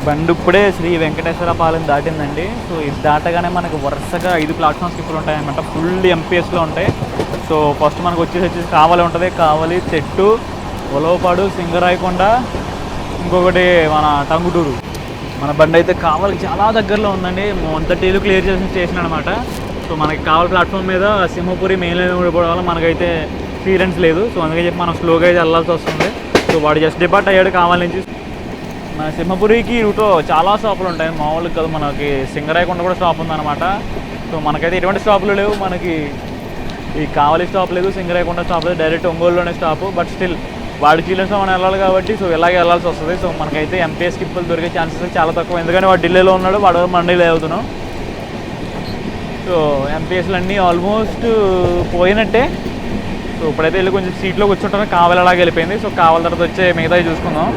బండి ఇప్పుడే శ్రీ వెంకటేశ్వర పాలెం దాటిందండి. సో ఇది దాటగానే మనకు వరుసగా 5 ప్లాట్ఫామ్ స్కిప్పులు ఉంటాయన్నమాట. ఫుల్ ఎంపీఎస్లో ఉంటాయి. సో ఫస్ట్ మనకు వచ్చేసి కావలి ఉంటుంది. కావలి, చెట్టు, ఉలవపాడు, సింగరాయకొండ, ఇంకొకటి మన టంగుటూరు. మన బండి అయితే కావలికి చాలా దగ్గరలో ఉందండి. మొంతటీలు క్లియర్ చేసిన స్టేషన్ అనమాట. సో మనకి కావలి ప్లాట్ఫామ్ మీద సింహపురి మెయిన్ లైన్ ఉండిపోవడం వల్ల మనకైతే క్లియరెన్స్ లేదు. సో అందుకే చెప్పి మనం స్లోగా అయితే వెళ్ళాల్సి వస్తుంది. సో వాడు జస్ట్ డిపార్ట్ అయ్యాడు కావాలి నుంచి. మన సింహపురికి రూట్లో చాలా స్టాపులు ఉంటాయి. మామూలుగా కాదు, మనకి సింగరాయకొండ కూడా స్టాప్ ఉందన్నమాట. సో మనకైతే ఎటువంటి స్టాపులు లేవు. మనకి ఈ కావలి స్టాప్ లేదు, సింగరాయకొండ స్టాప్ లేదు, డైరెక్ట్ ఒంగోలులోనే స్టాపు. బట్ స్టిల్ వాడి క్లియరెన్స్లో మనం వెళ్ళాలి కాబట్టి సో ఇలాగే వెళ్ళాల్సి వస్తుంది. సో మనకైతే ఎంపీఎస్ స్కిప్పులు దొరికే ఛాన్సెస్ చాలా తక్కువ. ఎందుకంటే వాడు ఢిల్లీలో ఉన్నాడు, వాడు మనం డిలే అవుతున్నాం. సో ఎంపీఎస్లు అన్నీ ఆల్మోస్ట్ పోయినట్టే. సో ఇప్పుడైతే వెళ్ళి కొంచెం సీట్లో కూర్చుంటాను. కావలి అలాగే వెళ్ళిపోయింది. సో కావలి తర్వాత వచ్చే మిగతావి చూసుకుందాం.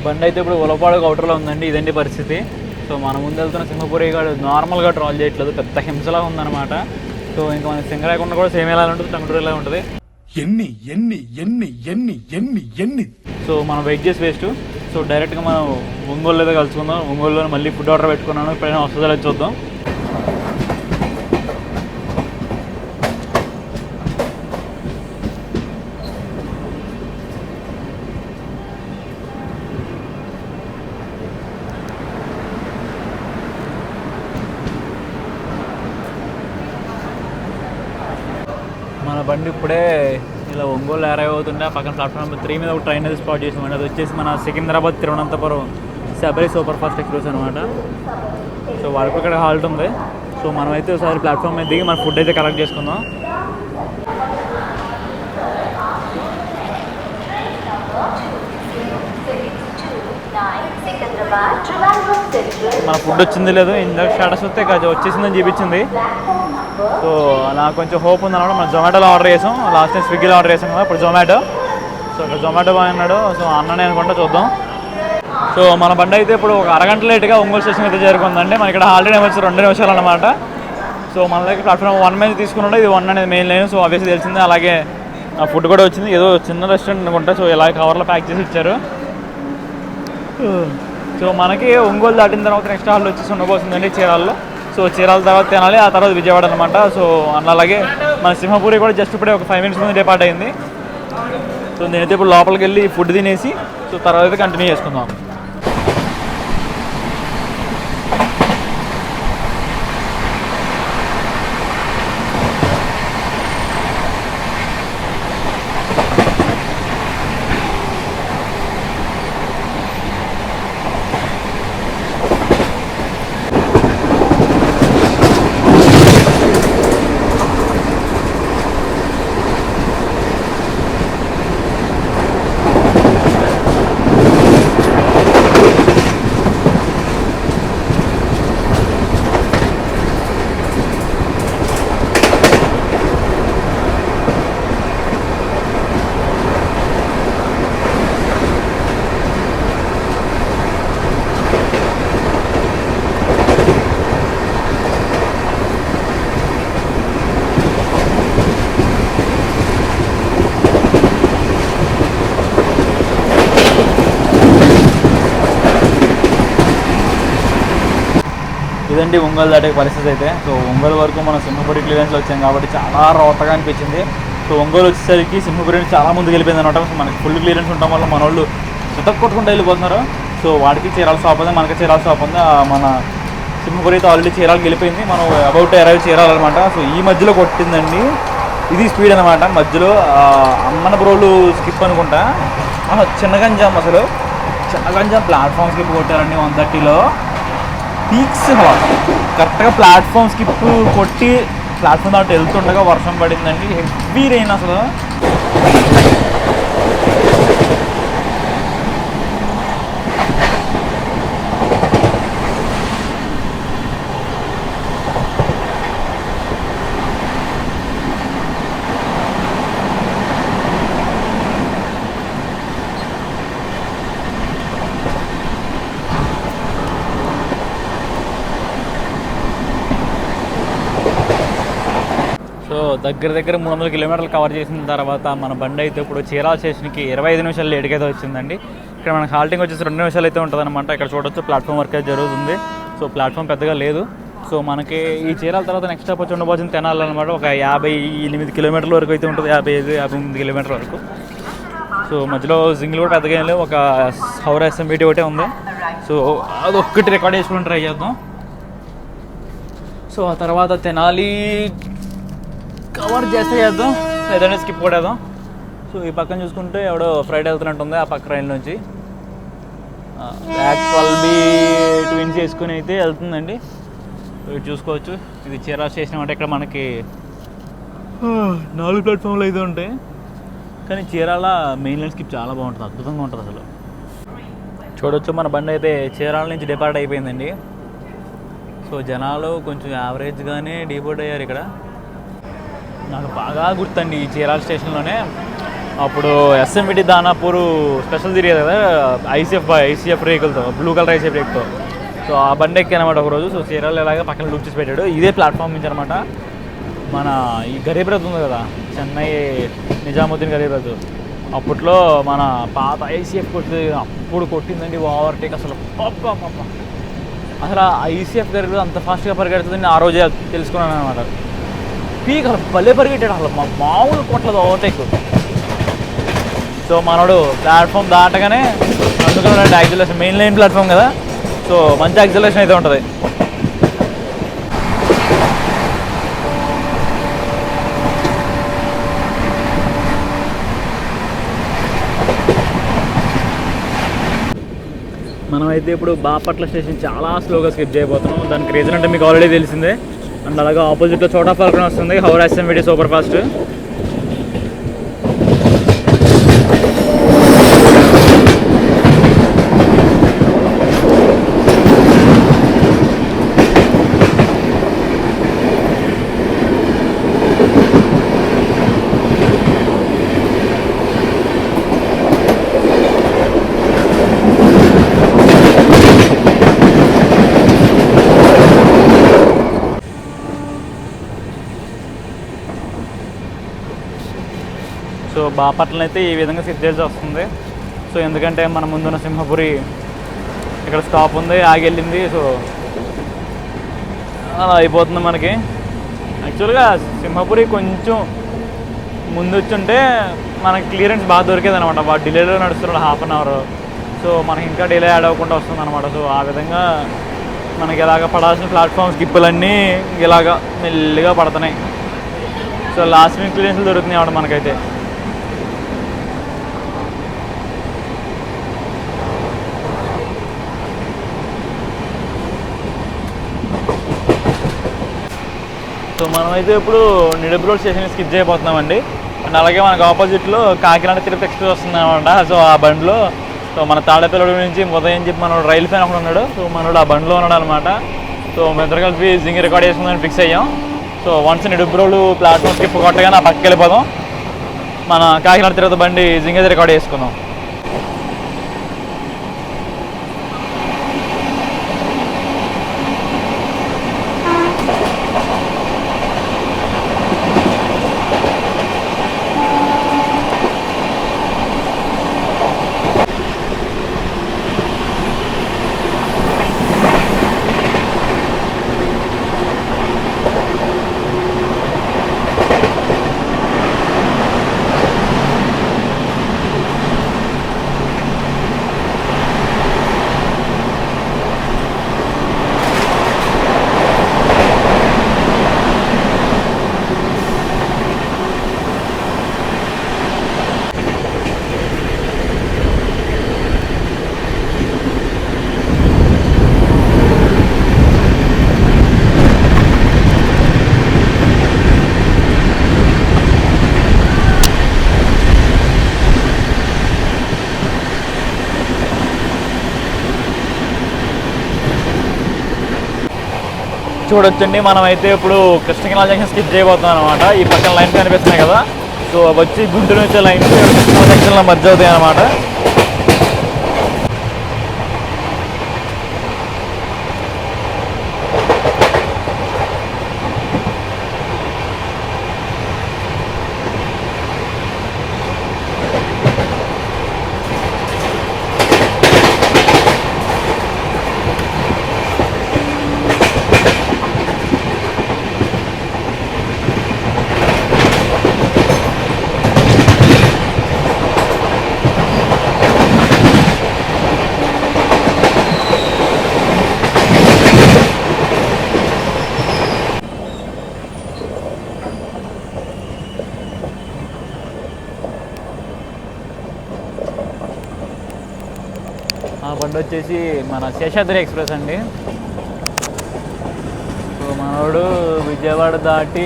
బండి అయితే ఇప్పుడు ఉలవపాడు అవుటర్లో ఉందండి. ఇదండి పరిస్థితి. సో మన ముందు వెళ్తున్న సింహపురి గాడు నార్మల్గా ట్రాల్ చేయట్లేదు, పెద్ద హింసలా ఉందన్నమాట. సో ఇంకా మన సింగరాయకొండ కూడా సేమ్ ఎలా ఉంటుంది, టంగుటూరు ఎలా ఉంటుంది. ఎన్ని ఎన్ని ఎన్ని ఎన్ని ఎన్ని ఎన్ని సో మనం వెయిట్ చేసి వేస్ట్. సో డైరెక్ట్గా మనం ఒంగోలు అయితే కలుసుకుందాం. ఒంగోలులో మళ్ళీ ఫుడ్ ఆర్డర్ పెట్టుకున్నాను. ఇప్పుడైనా వస్తుందో చూద్దాం. మన బండి ఇప్పుడే ఇలా ఒంగోలు అరైవ్ అవుతుంటే పక్కన ప్లాట్ఫామ్ 3 మీద ఒక ట్రైన్ అయితే స్పాట్ చేసామండి. అది వచ్చేసి మన Secunderabad Thiruvananthapuram Sabari super fast express అనమాట. సో వరకు ఇక్కడ హాల్ట్ ఉంది. సో మనమైతే ఒకసారి ప్లాట్ఫామ్ మీద దిగి మన ఫుడ్ అయితే కలెక్ట్ చేసుకుందాం. మన ఫుడ్ వచ్చింది లేదు, ఇందాక స్టేటస్ వస్తే వచ్చేసిందని చూపించింది. సో నాకు కొంచెం హోప్ ఉందన్నమాట. మనం జొమాటోలో ఆర్డర్ చేసాం, లాస్ట్ టైం స్విగ్గీలో ఆర్డర్ చేసాం కదా, ఇప్పుడు జొమాటో. సో ఇక్కడ జొమాటో బాయ్ అన్నాడు. సో అన్ననే అనుకుంటా, చూద్దాం. సో మన బండి అయితే ఇప్పుడు ఒక అరగంట లేట్గా ఒంగోలు స్టేషన్ అయితే చేరుకుందండి. మన ఇక్కడ ఆల్రెడీ వచ్చి 2 నిమిషాలు అనమాట. సో మన దగ్గర ప్లాట్ఫామ్ 1 మీద తీసుకున్నాడు. ఇది 1 అనేది మెయిన్ లైన్. సో ఆబ్వియస్లీ తెలిసింది. అలాగే ఫుడ్ కూడా వచ్చింది, ఏదో చిన్న రెస్టారెంట్ అనుకుంటా. సో ఇలా కవర్లో ప్యాక్ చేసి ఇచ్చారు. సో మనకి ఒంగోలు దాటిన తర్వాత నెక్స్ట్ హాల్ వచ్చేసి ఉండబోతుందండి చీరాల్లో. సో చీరాల తర్వాత తినాలి, ఆ తర్వాత విజయవాడ అనమాట. సో అలాగే మన సింహపురి కూడా జస్ట్ ఇప్పుడే ఒక 5 minutes ముందు డిపార్ట్ అయింది. సో నేనైతే ఇప్పుడు లోపలికి వెళ్ళి ఫుడ్ తినేసి సో తర్వాత అయితే కంటిన్యూ చేసుకుందాం. ఇదండి ఒంగోలు దాటే పరిస్థితి అయితే. సో ఒంగోలు వరకు మనం సింహపురి క్లియరెన్స్లో వచ్చాం కాబట్టి చాలా రోతగా అనిపించింది. సో ఒంగోలు వచ్చేసరికి సింహపురి చాలా ముందుకు వెళ్ళిపోయింది అనమాట. సో మనకి ఫుల్ క్లియరెన్స్ ఉండటం వల్ల మన వాళ్ళు చితక్ కొట్టుకుంటూ వెళ్ళిపోతున్నారు. సో వాడికి చీరాల షాప్ ఉంది, మనకి చీరాల షాప్ ఉంది. మన సింహపురి అయితే ఆల్రెడీ చీరాలకు వెళ్ళిపోయింది, మనం అబౌట్ అరైవ్ చీరాలన్నమాట. సో ఈ మధ్యలో కొట్టిందండి, ఇది స్పీడ్ అనమాట. మధ్యలో అమ్మన బ్రోలు స్కిప్ అనుకుంటా, చిన్నగంజాం, అసలు చిన్నగంజాం ప్లాట్ఫామ్ స్కిప్ కొట్టారండి 130లో. పీక్స్ కరెక్ట్గా ప్లాట్ఫామ్ స్కిప్ కొట్టి ప్లాట్ఫామ్ దాటి వెళ్తుండగా వర్షం పడిందండి, హెవీ రెయిన్ అసలు. సో దగ్గర 300 కిలోమీటర్లు కవర్ చేసిన తర్వాత మన బండి అయితే ఇప్పుడు చీరాల స్టేషన్కి 25 నిమిషాలు లేట్గా అయితే వచ్చిందండి. ఇక్కడ మనకి హాల్టింగ్ వచ్చేసి 2 నిమిషాలు అయితే ఉంటుంది అనమాట. ఇక్కడ చూడొచ్చు ప్లాట్ఫామ్ వర్క్ అయితే జరుగుతుంది. సో ప్లాట్ఫామ్ పెద్దగా లేదు. సో మనకి ఈ చీరాల తర్వాత నెక్స్ట్ స్టాప్ వచ్చి ఉండబోతుంది తెనాలి అనమాట. ఒక 58 కిలోమీటర్ల వరకు అయితే ఉంటుంది, 55-58 కిలోమీటర్ల వరకు. సో మధ్యలో జింగిల్ కూడా పెద్దగా ఏం లేవు, ఒక హౌరా SMBT ఒకటే ఉంది. సో అదొక్కటి రికార్డ్ చేసుకుని ట్రై చేద్దాం. సో ఆ తర్వాత తెనాలి కవర్ చేద్దాం, లేదంటే స్కిప్ కొట్టేద్దాం. సో ఈ పక్కన చూసుకుంటే ఎవడో ఫ్రైడ్ వెళ్తున్నట్టుంది ఆ పక్క రైల్ నుంచి. బ్యాక్ 12B ట్విన్స్ చేసుకుని అయితే వెళ్తుందండి. ఇటు చూసుకోవచ్చు, ఇది చీరాల స్టేషన్ అంటే ఇక్కడ మనకి 4 ప్లాట్ఫామ్లు అయితే ఉంటాయి. కానీ చీరాల మెయిన్ లైన్ స్కిప్ చాలా బాగుంటుంది, అద్భుతంగా ఉంటుంది అసలు. చూడొచ్చు మన బండి అయితే చీరాల నుంచి డిపార్ట్ అయిపోయిందండి. సో జనాలు కొంచెం యావరేజ్గానే డిపోర్ట్ అయ్యారు ఇక్కడ. నాకు బాగా గుర్తండి ఈ చీరాల స్టేషన్లోనే అప్పుడు SMBT దానాపూర్ స్పెషల్ తిరిగేది కదా, ఐసీఎఫ్ రేకులతో, బ్లూ కలర్ ఐసీఎఫ్ రేకుతో. సో ఆ బండి ఎక్కానమాట ఒకరోజు. సో చీరాలు ఎలాగా పక్కన లూప్ చేసి పెట్టాడు, ఇదే ప్లాట్ఫామ్ నుంచి అనమాట. మన ఈ గరీబ్ రథ్ ఉంది కదా, చెన్నై నిజాముద్దీన్ గరీబ్ రథ్, అప్పట్లో మన పాత ఐసీఎఫ్ అప్పుడు కొట్టిందండి ఓవర్టేక్ అసలు. అసలు ఐసీఎఫ్ గరీబ్ అంత ఫాస్ట్గా పరిగెడుతుందని ఆ రోజే తెలుసుకున్నాను అనమాట. పీక్ అసలు భలే పరిగెట్టాడు, అసలు మామూలు కొట్టలేదు ఓవర్టేక్. సో మనోడు ప్లాట్ఫామ్ దాటగానే అందుకని యాక్సిలరేషన్, మెయిన్ లైన్ ప్లాట్ఫామ్ కదా, సో మంచి యాక్సిలరేషన్ అయితే ఉంటుంది. మనమైతే ఇప్పుడు బాపట్ల స్టేషన్ చాలా స్లోగా స్కిప్ చేయబోతున్నాం. దానికి రీజన్ అంటే మీకు ఆల్రెడీ తెలిసిందే. అండ్ అలాగే ఆపోజిట్లో చోటా ఫాల్కన్ వస్తుంది, Howrah SMBT super fast. So Bapatla అయితే ఈ విధంగా స్కిప్ చేసి వస్తుంది. సో ఎందుకంటే మన ముందున్న సింహపురి ఇక్కడ స్టాప్ ఉంది, ఆగెళ్ళింది. సో అలా అయిపోతుంది మనకి. యాక్చువల్గా సింహపురి కొంచెం ముందు వచ్చుంటే మనకి క్లియరెన్స్ బాగా దొరికేది అనమాట. వాడు డిలేలో నడుస్తున్నాడు ½ అన్ అవర్. సో మనకి ఇంకా డిలే యాడ్ అవ్వకుండా వస్తుంది అనమాట. సో ఆ విధంగా మనకి ఇలాగ పడాల్సిన ప్లాట్ఫామ్ స్కిప్పులన్నీ ఇలాగ మెల్లిగా పడుతున్నాయి. సో లాస్ట్ వీక్ క్లియరెన్స్లు దొరుకుతున్నాయి అన్నమాట మనకైతే. సో మనమైతే ఇప్పుడు నిడబ్రోడ్ స్టేషన్ స్కిప్ చేయబోతున్నామండి. అండ్ అలాగే మనకు ఆపోజిట్లో కాకినాడ తిరుపతి ఎక్స్ప్రెస్ వస్తుంది అనమాట. సో ఆ బండిలో సో మన తాడేపల్లి నుంచి ఉదయం చెప్పి మనోడు రైలు ఫ్యాన్ ఒకటి ఉన్నాడు. సో మనోడు ఆ బండిలో ఉన్నాడు అనమాట. సో మేము ఇద్దరు కలిపి జింగి రికార్డ్ చేసుకుందని ఫిక్స్ అయ్యాం. సో వన్స్ నిడబ్రోడ్ ప్లాట్ఫామ్ స్కిప్ కొట్టగానే ఆ పక్కకి వెళ్ళిపోదాం, మన కాకినాడ తిరుపతి బండి జింగి రికార్డ్ చేసుకుందాం. చూడొచ్చండి. మనం అయితే ఇప్పుడు కృష్ణగిరి జంక్షన్ స్కిప్ చేయబోతున్నాం అనమాట. ఈ పక్కన లైన్స్ కనిపిస్తున్నాయి కదా, సో అవి వచ్చి గుంటూరు నుంచి లైన్స్ కృష్ణగిరి జంక్షన్లో మధ్య అవుతాయి అనమాట. ఆ బండి వచ్చేసి మన శేషాద్రి ఎక్స్ప్రెస్ అండి. సో మనోడు విజయవాడ దాటి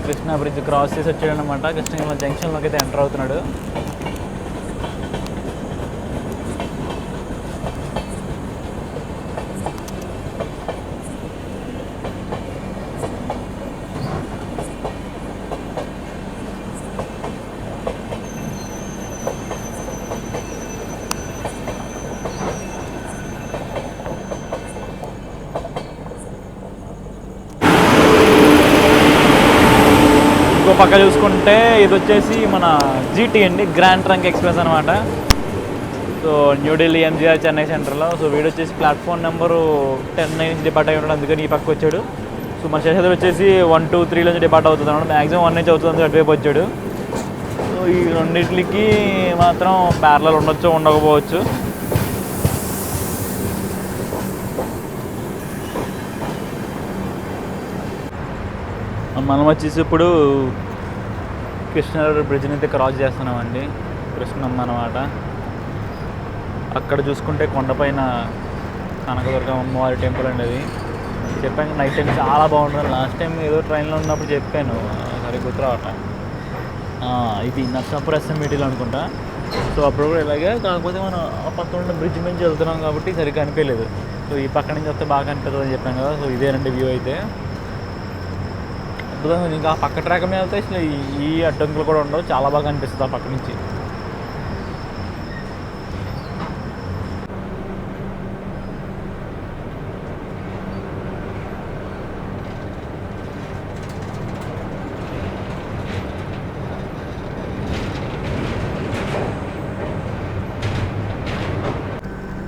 కృష్ణా బ్రిడ్జ్ క్రాస్ చేసి వచ్చాడు అనమాట. కృష్ణగిరి జంక్షన్లోకి అయితే ఎంటర్ అవుతున్నాడు. ఇంకో పక్క చూసుకుంటే ఇది వచ్చేసి మన జీటీ అండి, గ్రాండ్ ట్రంక్ ఎక్స్ప్రెస్ అనమాట. సో న్యూఢిల్లీ ఎంజీఆర్ చెన్నై సెంటర్లో. సో వీడు వచ్చేసి ప్లాట్ఫామ్ నెంబరు 10 నుంచి డిపార్ట్ అయ్యి ఉన్నాడు, అందుకని ఈ పక్క వచ్చాడు. సో మన శేషాద్రి వచ్చేసి 1, 2, 3 నుంచి డిపార్ట్ అవుతుంది అనమాట. మ్యాక్సిమం 1 నుంచి అవుతుంది, అందుకు అటువైపు వచ్చాడు. సో ఈ రెండింటికి మాత్రం ప్యారలల్ ఉండొచ్చు, ఉండకపోవచ్చు. మనం వచ్చేసి ఇప్పుడు కృష్ణా బ్రిడ్జ్ని అయితే క్రాస్ చేస్తున్నామండి. కృష్ణమ్మ అన్నమాట. అక్కడ చూసుకుంటే కొండపైన కనకదుర్గ అమ్మవారి టెంపుల్ అండి. అది చెప్పాను నైట్ టైం చాలా బాగుంటుంది. లాస్ట్ టైం ఏదో ట్రైన్లో ఉన్నప్పుడు చెప్పాను, సరే గుర్తురావట. ఇది నర్సాపూర్ ఎస్ఎంబిటీలో అనుకుంటా. సో అప్పుడు కూడా ఇలాగే, కాకపోతే మనం ఆ పక్కన ఉన్న బ్రిడ్జ్ నుంచి వెళ్తున్నాం కాబట్టి సరిగ్గా అనిపించలేదు. సో ఈ పక్క నుంచి వస్తే బాగా అనిపిస్తుంది అని చెప్పాను కదా. సో ఇదేనండి వ్యూ అయితే. ఇంకా ఆ పక్క ట్రాక్ మీద వెళ్తే అసలు ఈ అడ్డంకులు కూడా ఉండవు, చాలా బాగా అనిపిస్తుంది ఆ పక్క నుంచి.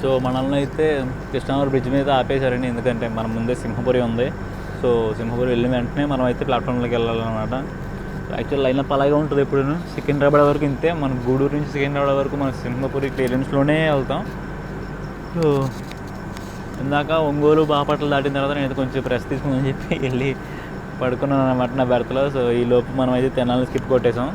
సో మనల్ని అయితే కృష్ణానగర్ బ్రిడ్జ్ మీద ఆపేశారండి, ఎందుకంటే మన ముందే సింహపురి ఉంది. సో సింహపురి వెళ్ళిన వెంటనే మనం అయితే ప్లాట్ఫామ్లోకి వెళ్ళాలన్నమాట. యాక్చువల్ లైన్ అప్ అలాగే ఉంటుంది ఎప్పుడు. సికింద్రాబాద్ వరకు ఇంతే, మనం గూడూరు నుంచి సికింద్రాబాద్ వరకు మన సింహపురి క్లియరెన్స్లోనే వెళ్తాం. సో ఇందాక ఒంగోలు బాపట్ల దాటిన తర్వాత నేను కొంచెం ప్రెస్ తీసుకుందని చెప్పి వెళ్ళి పడుకున్నాను అన్నమాట నా బెర్త్లో. సో ఈ లోపు మనం అయితే తెనాలి స్కిప్ కొట్టేసాం.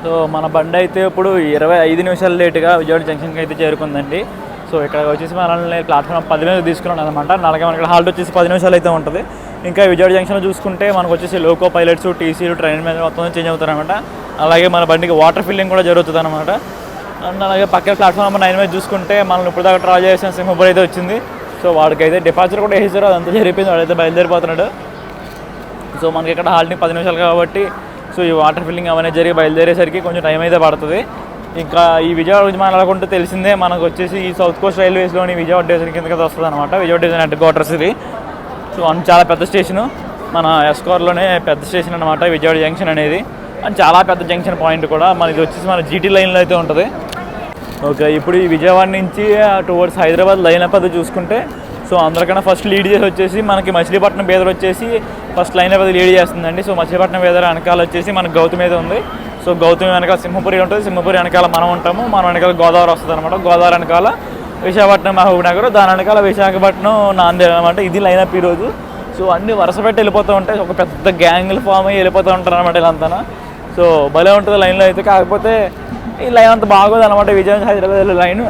సో మన బండి అయితే ఇప్పుడు 25 నిమిషాలు లేటుగా విజయవాడ జంక్షన్కి అయితే చేరుకుందండి. సో ఇక్కడ వచ్చేసి మనల్ని ప్లాట్ఫామ్ 10 నిమిషాలు తీసుకున్నాను అనమాట. అలాగే మనకి హాల్ట్ వచ్చేసి 10 నిమిషాలు అయితే ఉంటుంది. ఇంకా విజయవాడ జంక్షన్లో చూసుకుంటే మనకు వచ్చేసి లోకో పైలట్స్, టీసీలు, ట్రైన్ మీద మొత్తం చేంజ్ అవుతారనమాట. అలాగే మన బండికి వాటర్ ఫిల్లింగ్ కూడా జరుగుతుంది అనమాట. అండ్ అలాగే పక్కన ప్లాట్ఫామ్ నెంబర్ 9 మీద చూసుకుంటే మనం ఇప్పుడు దాకా ట్రావెల్ చేసిన సింహపురి అయితే వచ్చింది. సో వాడికైతే డిపార్చర్ కూడా వేసేసారు, అదంతా జరిగిపోయింది, వాడైతే బయలుదేరిపోతున్నాడు. సో మనకి ఇక్కడ హాల్ట్ని 10 నిమిషాలు కాబట్టి సో ఈ వాటర్ ఫిల్లింగ్ అవన్నీ జరిగి బయలుదేరేసరికి కొంచెం టైం అయితే పడుతుంది. ఇంకా ఈ విజయవాడ గురించి మాట్లాడుకుంటే తెలిసిందే, మనకు వచ్చేసి ఈ సౌత్ కోస్ట్ రైల్వేస్లోని విజయవాడ డివిజన్ కిందకి వస్తుంది అనమాట. విజయవాడ డివిజన్ హెడ్ క్వార్టర్స్ ఇది. సో చాలా పెద్ద స్టేషను, మన ఎస్కార్లోనే పెద్ద స్టేషన్ అనమాట విజయవాడ జంక్షన్ అనేది. అండ్ చాలా పెద్ద జంక్షన్ పాయింట్ కూడా. మనది వచ్చేసి మన జీటీ లైన్లో అయితే ఉంటుంది. ఓకే, ఇప్పుడు ఈ విజయవాడ నుంచి టువర్డ్స్ హైదరాబాద్ లైన్ అప్ అది చూసుకుంటే సో అందరికన్నా ఫస్ట్ లీడ్ చేసి వచ్చేసి మనకి మచిలీపట్నం బేదర్ వచ్చేసి ఫస్ట్ లైన్ అప్ అది లీడ్ చేస్తుందండి. సో మచిలీపట్నం బేదర్ వెనకాల వచ్చేసి మనకి గౌతమి మీద ఉంది. సో గౌతమి వెనకాల సింహపురి ఉంటుంది, సింహపురి వెనకాల మనం ఉంటాము, మనం వెనకాల గోదావరి వస్తుంది అనమాట. గోదావరి వెనకాల విశాఖపట్నం మహబూబ్నగర్, దాని వెనకాల విశాఖపట్నం నాందేడ్ అనమాట. ఇది లైనప్ ఈరోజు. సో అన్నీ వరుస పెట్టి వెళ్ళిపోతూ ఉంటాయి, ఒక పెద్ద గ్యాంగ్లు ఫామ్ అయ్యి వెళ్ళిపోతూ ఉంటారు అనమాట వీళ్ళంతా. సో భలే ఉంటుంది లైన్లో అయితే. కాకపోతే ఈ లైన్ అంత బాగోదు అనమాట విజయవాడ హైదరాబాద్ లైన్.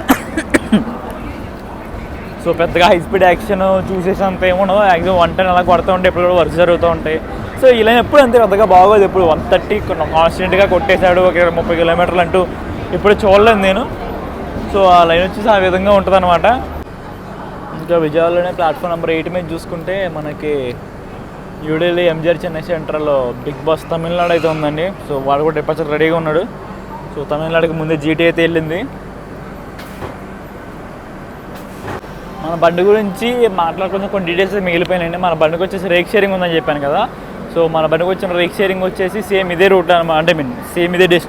సో పెద్దగా హై స్పీడ్ యాక్షన్ చూసేసంత ఏముండదు. మ్యాక్సిమం 110 అలా కొడుతూ ఉంటాయి, ఎప్పుడు కూడా వర్క్ జరుగుతూ ఉంటాయి. సో ఈ లైన్ ఎప్పుడు అంతే పెద్దగా బాగోదు. ఎప్పుడు 130 కాన్స్టెంట్గా కొట్టేశాడు, ఒక 30 కిలోమీటర్లు అంటూ ఇప్పుడు చూడలేదు నేను. సో ఆ లైన్ వచ్చేసి ఆ విధంగా ఉంటుంది అనమాట. ఇంకా విజయవాడలోనే ప్లాట్ఫామ్ నెంబర్ 8 మీద చూసుకుంటే మనకి న్యూఢిల్లీ ఎంజిఆర్ చెన్నై సెంట్రల్లో బిగ్ బాస్ తమిళనాడు అయితే ఉందండి. సో వాడు కూడా డిపార్చర్ రెడీగా ఉన్నాడు. సో తమిళనాడుకి ముందే జీటీ అయితే వెళ్ళింది. మన బండి గురించి మాట్లాడుకున్న కొన్ని డీటెయిల్స్ మిగిలిపోయినాయండి. మన బండికి వచ్చేసి రేక్ షేరింగ్ ఉందని చెప్పాను కదా. సో మన బండికి వచ్చిన రేక్ షేరింగ్ వచ్చేసి సేమ్ ఇదే రూట్ అనమాట, అంటే సేమ్ ఇదే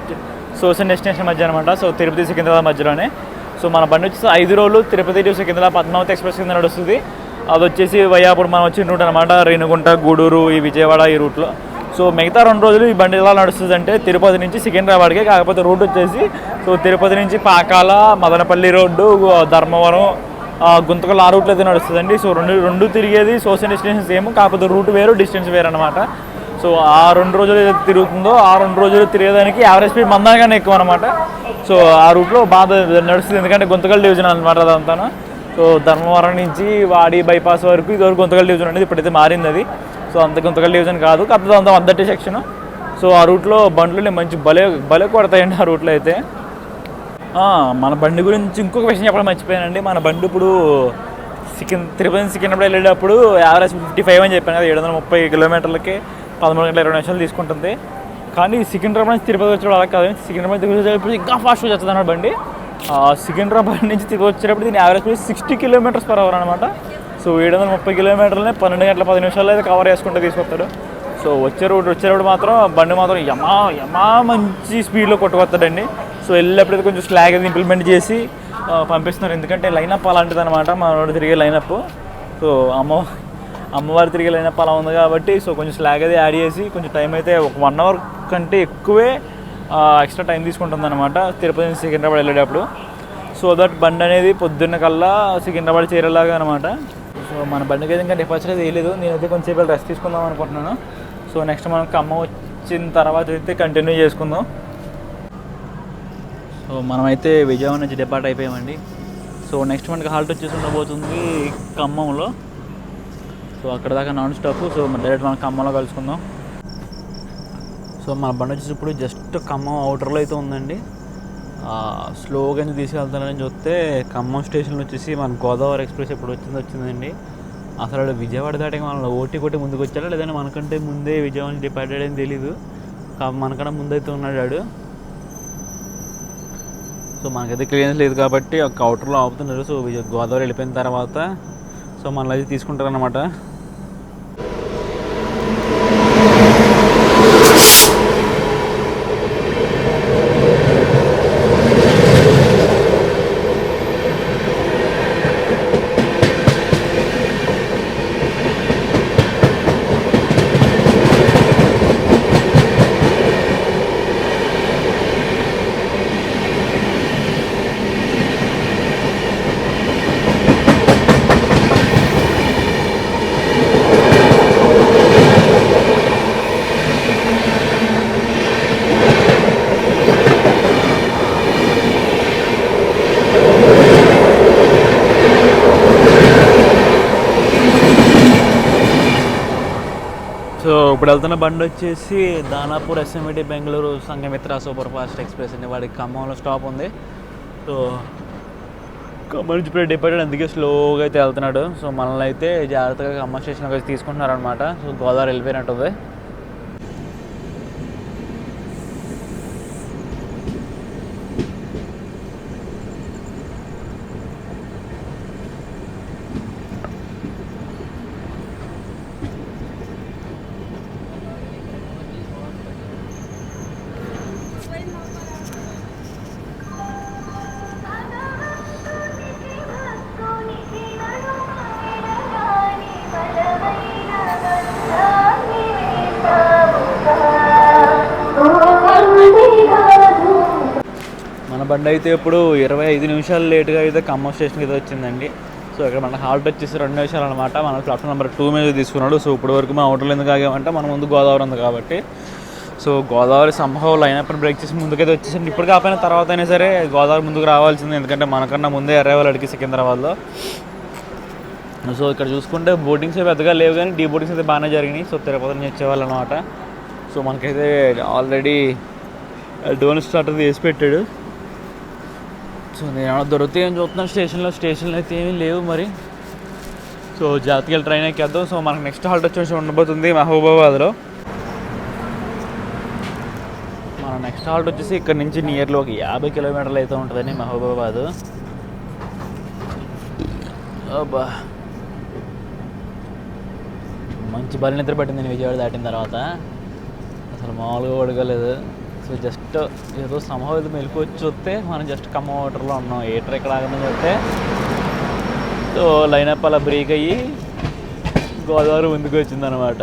సోర్స్ అండ్ డెస్టినేషన్ మధ్య అనమాట. సో తిరుపతి సికింద్రాబాద్ మధ్యలోనే. సో మన బండి వచ్చేసి 5 రోజులు తిరుపతి టు సికింద్రాబాద్ పద్మావతి ఎక్స్ప్రెస్ కింద నడుస్తుంది. అది వచ్చేసి వయ్యాపురం మనం వచ్చిన రూట్ అనమాట, రేణుగుంట, గూడూరు, ఈ విజయవాడ ఈ రూట్లో. సో మిగతా 2 రోజులు ఈ బండి ఎలా నడుస్తుంది అంటే తిరుపతి నుంచి సికింద్రాబాద్కే. కాకపోతే రూట్ వచ్చేసి సో తిరుపతి నుంచి పాకాల, మదనపల్లి రోడ్డు, ధర్మవరం, గుంతకల్ ఆ రూట్లో అయితే నడుస్తుందండి. సో రెండు తిరిగేది సోషల్ డెస్టినేషన్ సేమ్, కాకపోతే రూట్ వేరు, డిస్టెన్స్ వేరు అనమాట. సో ఆ 2 రోజులు ఏదైతే తిరుగుతుందో ఆ 2 రోజులు తిరిగేదానికి యావరేజ్ స్పీడ్ మందాగానే ఎక్కువ అనమాట. సో ఆ రూట్లో బాగా నడుస్తుంది, ఎందుకంటే గుంతకల్ డివిజన్ అనమాట అదంతా. సో ధర్మవరం నుంచి వాడి బైపాస్ వరకు ఇదివరకు గుంతకల్ డివిజన్ అనేది, ఇప్పుడైతే మారింది అది. సో అంత గుంతకల్ డివిజన్ కాదు, కాకపోతే అంత 130 సెక్షన్. సో ఆ రూట్లో బండ్లు మంచి భలే కొడతాయండి ఆ రూట్లో అయితే. మన బండి గురించి ఇంకొక విషయం చెప్పడం మర్చిపోయానండి. మన బండి ఇప్పుడు తిరుపతి సికింద్రాబాద్ వెళ్ళేటప్పుడు యావరేజ్ 55 అని చెప్పాను కదా. 730 కిలోమీటర్లకి 13 గంటల 20 నిమిషాలు తీసుకుంటుంది. కానీ సికింద్రాబాద్ నుంచి తిరుపతి వచ్చేటప్పుడు అలా కాదు, సికింద్రాబాద్ తిరుపతి వచ్చేటప్పుడు ఇంకా ఫాస్ట్గా వచ్చేది అన్నమాట బండి. సికింద్రాబాద్ నుంచి తిరుపతి వచ్చేటప్పుడు దీని యావరేజ్ 60 కిలోమీటర్స్ పర్ అవర్ అనమాట. సో 730 కిలోమీటర్లని 12 గంటల 10 నిమిషాల్లో అయితే కవర్ చేసుకుంటూ తీసుకొస్తాడు. సో వచ్చేటప్పుడు మాత్రం బండి మాత్రం యమా మంచి స్పీడ్లో కొట్టుకొస్తాడండి. సో వెళ్ళేప్పుడైతే కొంచెం స్లాగ్ అది ఇంప్లిమెంట్ చేసి పంపిస్తున్నారు, ఎందుకంటే లైనప్ అలాంటిది అనమాట, మనోడు తిరిగే లైనప్. సో అమ్మవారు తిరిగే లైనప్ అలా ఉంది కాబట్టి సో కొంచెం స్లాగ్ అది యాడ్ చేసి కొంచెం టైం అయితే ఒక 1 అవర్ కంటే ఎక్కువే ఎక్స్ట్రా టైం తీసుకుంటుంది అనమాట తిరుపతి నుంచి సికింద్రాబాద్ వెళ్ళేటప్పుడు. సో దట్ బండి అనేది పొద్దున్న కల్లా సికింద్రాబాద్ చేరేలాగా అనమాట. సో మన బండికి అయితే ఇంకా డిపార్చర్ అయితే వేయలేదు, నేనైతే కొంచెంసేపు రెస్ట్ తీసుకుందాం అనుకుంటున్నాను. సో నెక్స్ట్ మనం ఖమ్మం వచ్చిన తర్వాత అయితే కంటిన్యూ చేసుకుందాం. సో మనమైతే విజయవాడ నుంచి డిపార్ట్ అయిపోయామండి. సో నెక్స్ట్ మనకి హాల్ట్ వచ్చేసి ఉండబోతుంది ఖమ్మంలో. సో అక్కడ దాకా నాన్ స్టాప్. సో డైరెక్ట్ మనం ఖమ్మంలో కలుసుకుందాం. సో మన బండి వచ్చేసి ఇప్పుడు జస్ట్ ఖమ్మం అవుటర్లో అయితే ఉందండి. స్లోగా తీసుకెళ్తానని చూస్తే ఖమ్మం స్టేషన్లో వచ్చేసి మన గోదావరి ఎక్స్ప్రెస్ ఎప్పుడు వచ్చిందండి. అసలు విజయవాడ దాటి మనల్ని ఓటీ కొట్టి ముందుకు వచ్చాడా లేదంటే మనకంటే ముందే విజయవాడ డిపార్ట్ అయ్యాడని తెలీదు. మనకన్నా ముందైతే ఉన్నాడు. సో మనకైతే క్లియరెన్స్ లేదు కాబట్టి ఒక అవుటర్లో ఆపుతున్నారు. సో గోదావరి వెళ్ళిపోయిన తర్వాత సో మనల్ని అయితే తీసుకుంటారనమాట. సో ఇప్పుడు వెళ్తున్న బండి వచ్చేసి Danapur SMET Bengaluru Sanghamitra super fast express అండి. వాడికి ఖమ్మంలో స్టాప్ ఉంది. సో ఖమ్మం నుంచి ఇప్పుడు డిపార్టెడ్, అందుకే స్లోగా అయితే వెళ్తున్నాడు. సో మనల్ని అయితే జాగ్రత్తగా ఖమ్మం స్టేషన్కి వచ్చి తీసుకుంటున్నారనమాట. సో గోదావరి వెళ్ళిపోయినట్టుంది. బండి అయితే ఇప్పుడు 25 నిమిషాలు లేట్గా అయితే ఖమ్మం స్టేషన్కి అయితే వచ్చిందండి. సో ఇక్కడ మన హాల్ట్ వచ్చేసి 2 నిమిషాలు అనమాట. మనం ప్లాట్ఫామ్ నెంబర్ 2 మీద తీసుకున్నాడు. సో ఇప్పటి వరకు మన హోటల్ ఎందుకు ఆగామంటే మన ముందు గోదావరి ఉంది కాబట్టి. సో గోదావరి సంభవం అయినప్పుడు బ్రేక్ చేసి ముందుకైతే వచ్చేసండి. ఇప్పుడు కాకపోయినా తర్వాత అయినా సరే గోదావరి ముందుకు రావాల్సింది, ఎందుకంటే మనకన్నా ముందే అరైవల్ అడిగి సికింద్రాబాద్లో. సో ఇక్కడ చూసుకుంటే బోటింగ్స్ పెద్దగా లేవు కానీ డీ బోటింగ్స్ అయితే బాగానే జరిగినాయి. సో తిరుపతి నుంచి వచ్చేవాళ్ళు అనమాట. సో మనకైతే ఆల్రెడీ డోన్ స్టార్టర్ చేసి పెట్టాడు. సో నేను ఏమైనా దొరికితే ఏం చూస్తున్నాను స్టేషన్లో అయితే ఏమీ లేవు మరి. సో జాతీయ ట్రైన్ ఎక్కేద్దాం. సో మనకు నెక్స్ట్ హాల్ట్ వచ్చేసి ఉండబోతుంది మహబూబాబాద్లో. మన నెక్స్ట్ హాల్ట్ వచ్చేసి ఇక్కడ నుంచి నియర్లో ఒక 50 కిలోమీటర్లు అయితే ఉంటుందని మహబూబాబాద్. అబ్బా మంచి బలి నిద్ర పట్టింది నేను విజయవాడ దాటిన తర్వాత. అసలు మామూలుగా పడుకోలేదు. సో జస్ట్ ఏదో సంభవం ఏదో మెలకు వచ్చి వస్తే మనం జస్ట్ ఖమ్మం వాటర్లో ఉన్నాం. ఏటర్ ఎక్కడ ఆగమని చెప్తే సో లైనప్ అలా బ్రేక్ అయ్యి గోదావరి ముందుకు వచ్చిందనమాట.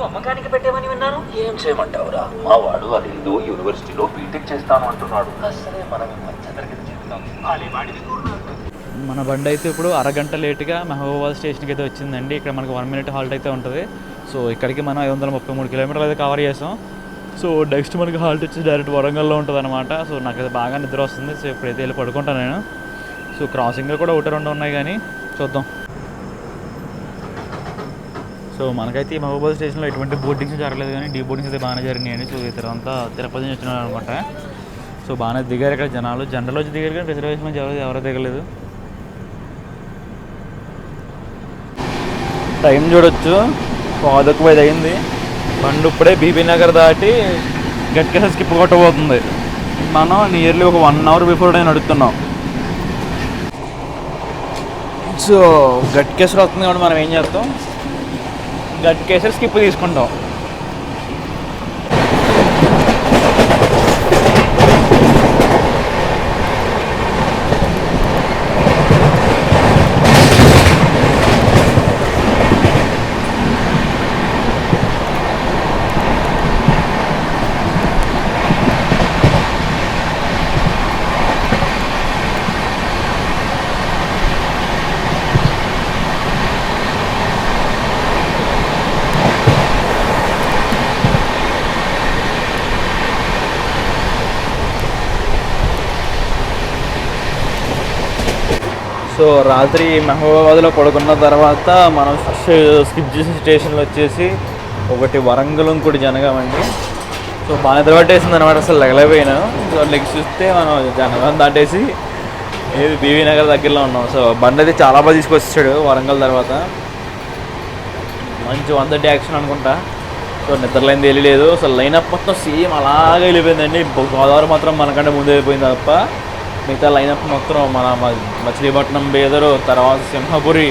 అమ్మకానికి పెట్టేమని విన్నాను. ఏం చేయమంటావురా, మా వాడు అదేదో యూనివర్సిటీలో బీటెక్ చేస్తాను అంటున్నాడు. అసలే మనం మధ్యతరగతి చెప్తాం. మన బండి అయితే ఇప్పుడు అరగంట లేట్గా మహబూబాబాద్ స్టేషన్కి అయితే వచ్చిందండి. ఇక్కడ మనకు 1 minute హాల్ట్ అయితే ఉంటుంది. సో ఇక్కడికి మనం 533 కిలోమీటర్లు అయితే కవర్ చేసాం. సో నెక్స్ట్ మనకి హాల్ట్ వచ్చి డైరెక్ట్ వరంగల్లో ఉంటుంది అనమాట. సో నాకైతే బాగా నిద్ర వస్తుంది. సో ఇప్పుడైతే వెళ్ళి పడుకుంటాను నేను. సో క్రాసింగ్లో కూడా 1-2 ఉన్నాయి కానీ చూద్దాం. సో మనకైతే ఈ మహబూబాబాద్ స్టేషన్లో ఎటువంటి బోటింగ్స్ జరగలేదు కానీ డీ బోటింగ్స్ అయితే బాగానే జరిగినాయండి. సో ఇతరంతా తిరుపతి నుంచి వచ్చినారు అనమాట. సో బాగానే దిగారు ఇక్కడ జనాలు. జనరల్ వచ్చి దిగారు కానీ రిజర్వేషన్ నుంచి ఎవరో దిగలేదు. టైం చూడొచ్చు 5:05 అయింది. బండి ఇప్పుడే బీబీ నగర్ దాటి గట్కేసర్ స్కిప్ కొట్టబోతుంది. మనం నియర్లీ ఒక 1 hour బిఫోర్ నేను నడుస్తున్నాం. సో గట్కేసర్ వస్తుంది కాబట్టి మనం ఏం చేస్తాం, గట్కేసర్ స్కిప్ తీసుకుంటాం. సో రాత్రి మహబూబాబాద్లో పడుకున్న తర్వాత మనం స్కిప్ చేసిన స్టేషన్లో వచ్చేసి ఒకటి వరంగల్, ఇంకోటి జనగాం అండి. సో బాగా నిద్రపట్టేసింది అనమాట, అసలు లెగలేకపోయినా. సో లెగ్స్ చూస్తే మనం జనగాం దాటేసి ఏది బీవీ నగర్ దగ్గరలో ఉన్నాం. సో బండి అయితే చాలా బాగా తీసుకొచ్చాడు వరంగల్ తర్వాత. మంచి 130 యాక్షన్ అనుకుంటా. సో నిద్రలైంది వెళ్ళలేదు. అసలు లైనప్ మొత్తం సేమ్ అలాగే వెళ్ళిపోయిందండి. గోదావరి మాత్రం మనకంటే ముందు వెళ్ళిపోయింది తప్ప మిగతా లైనప్ మొత్తం మన మచిలీపట్నం, బేదరు, తర్వాత సింహపురి,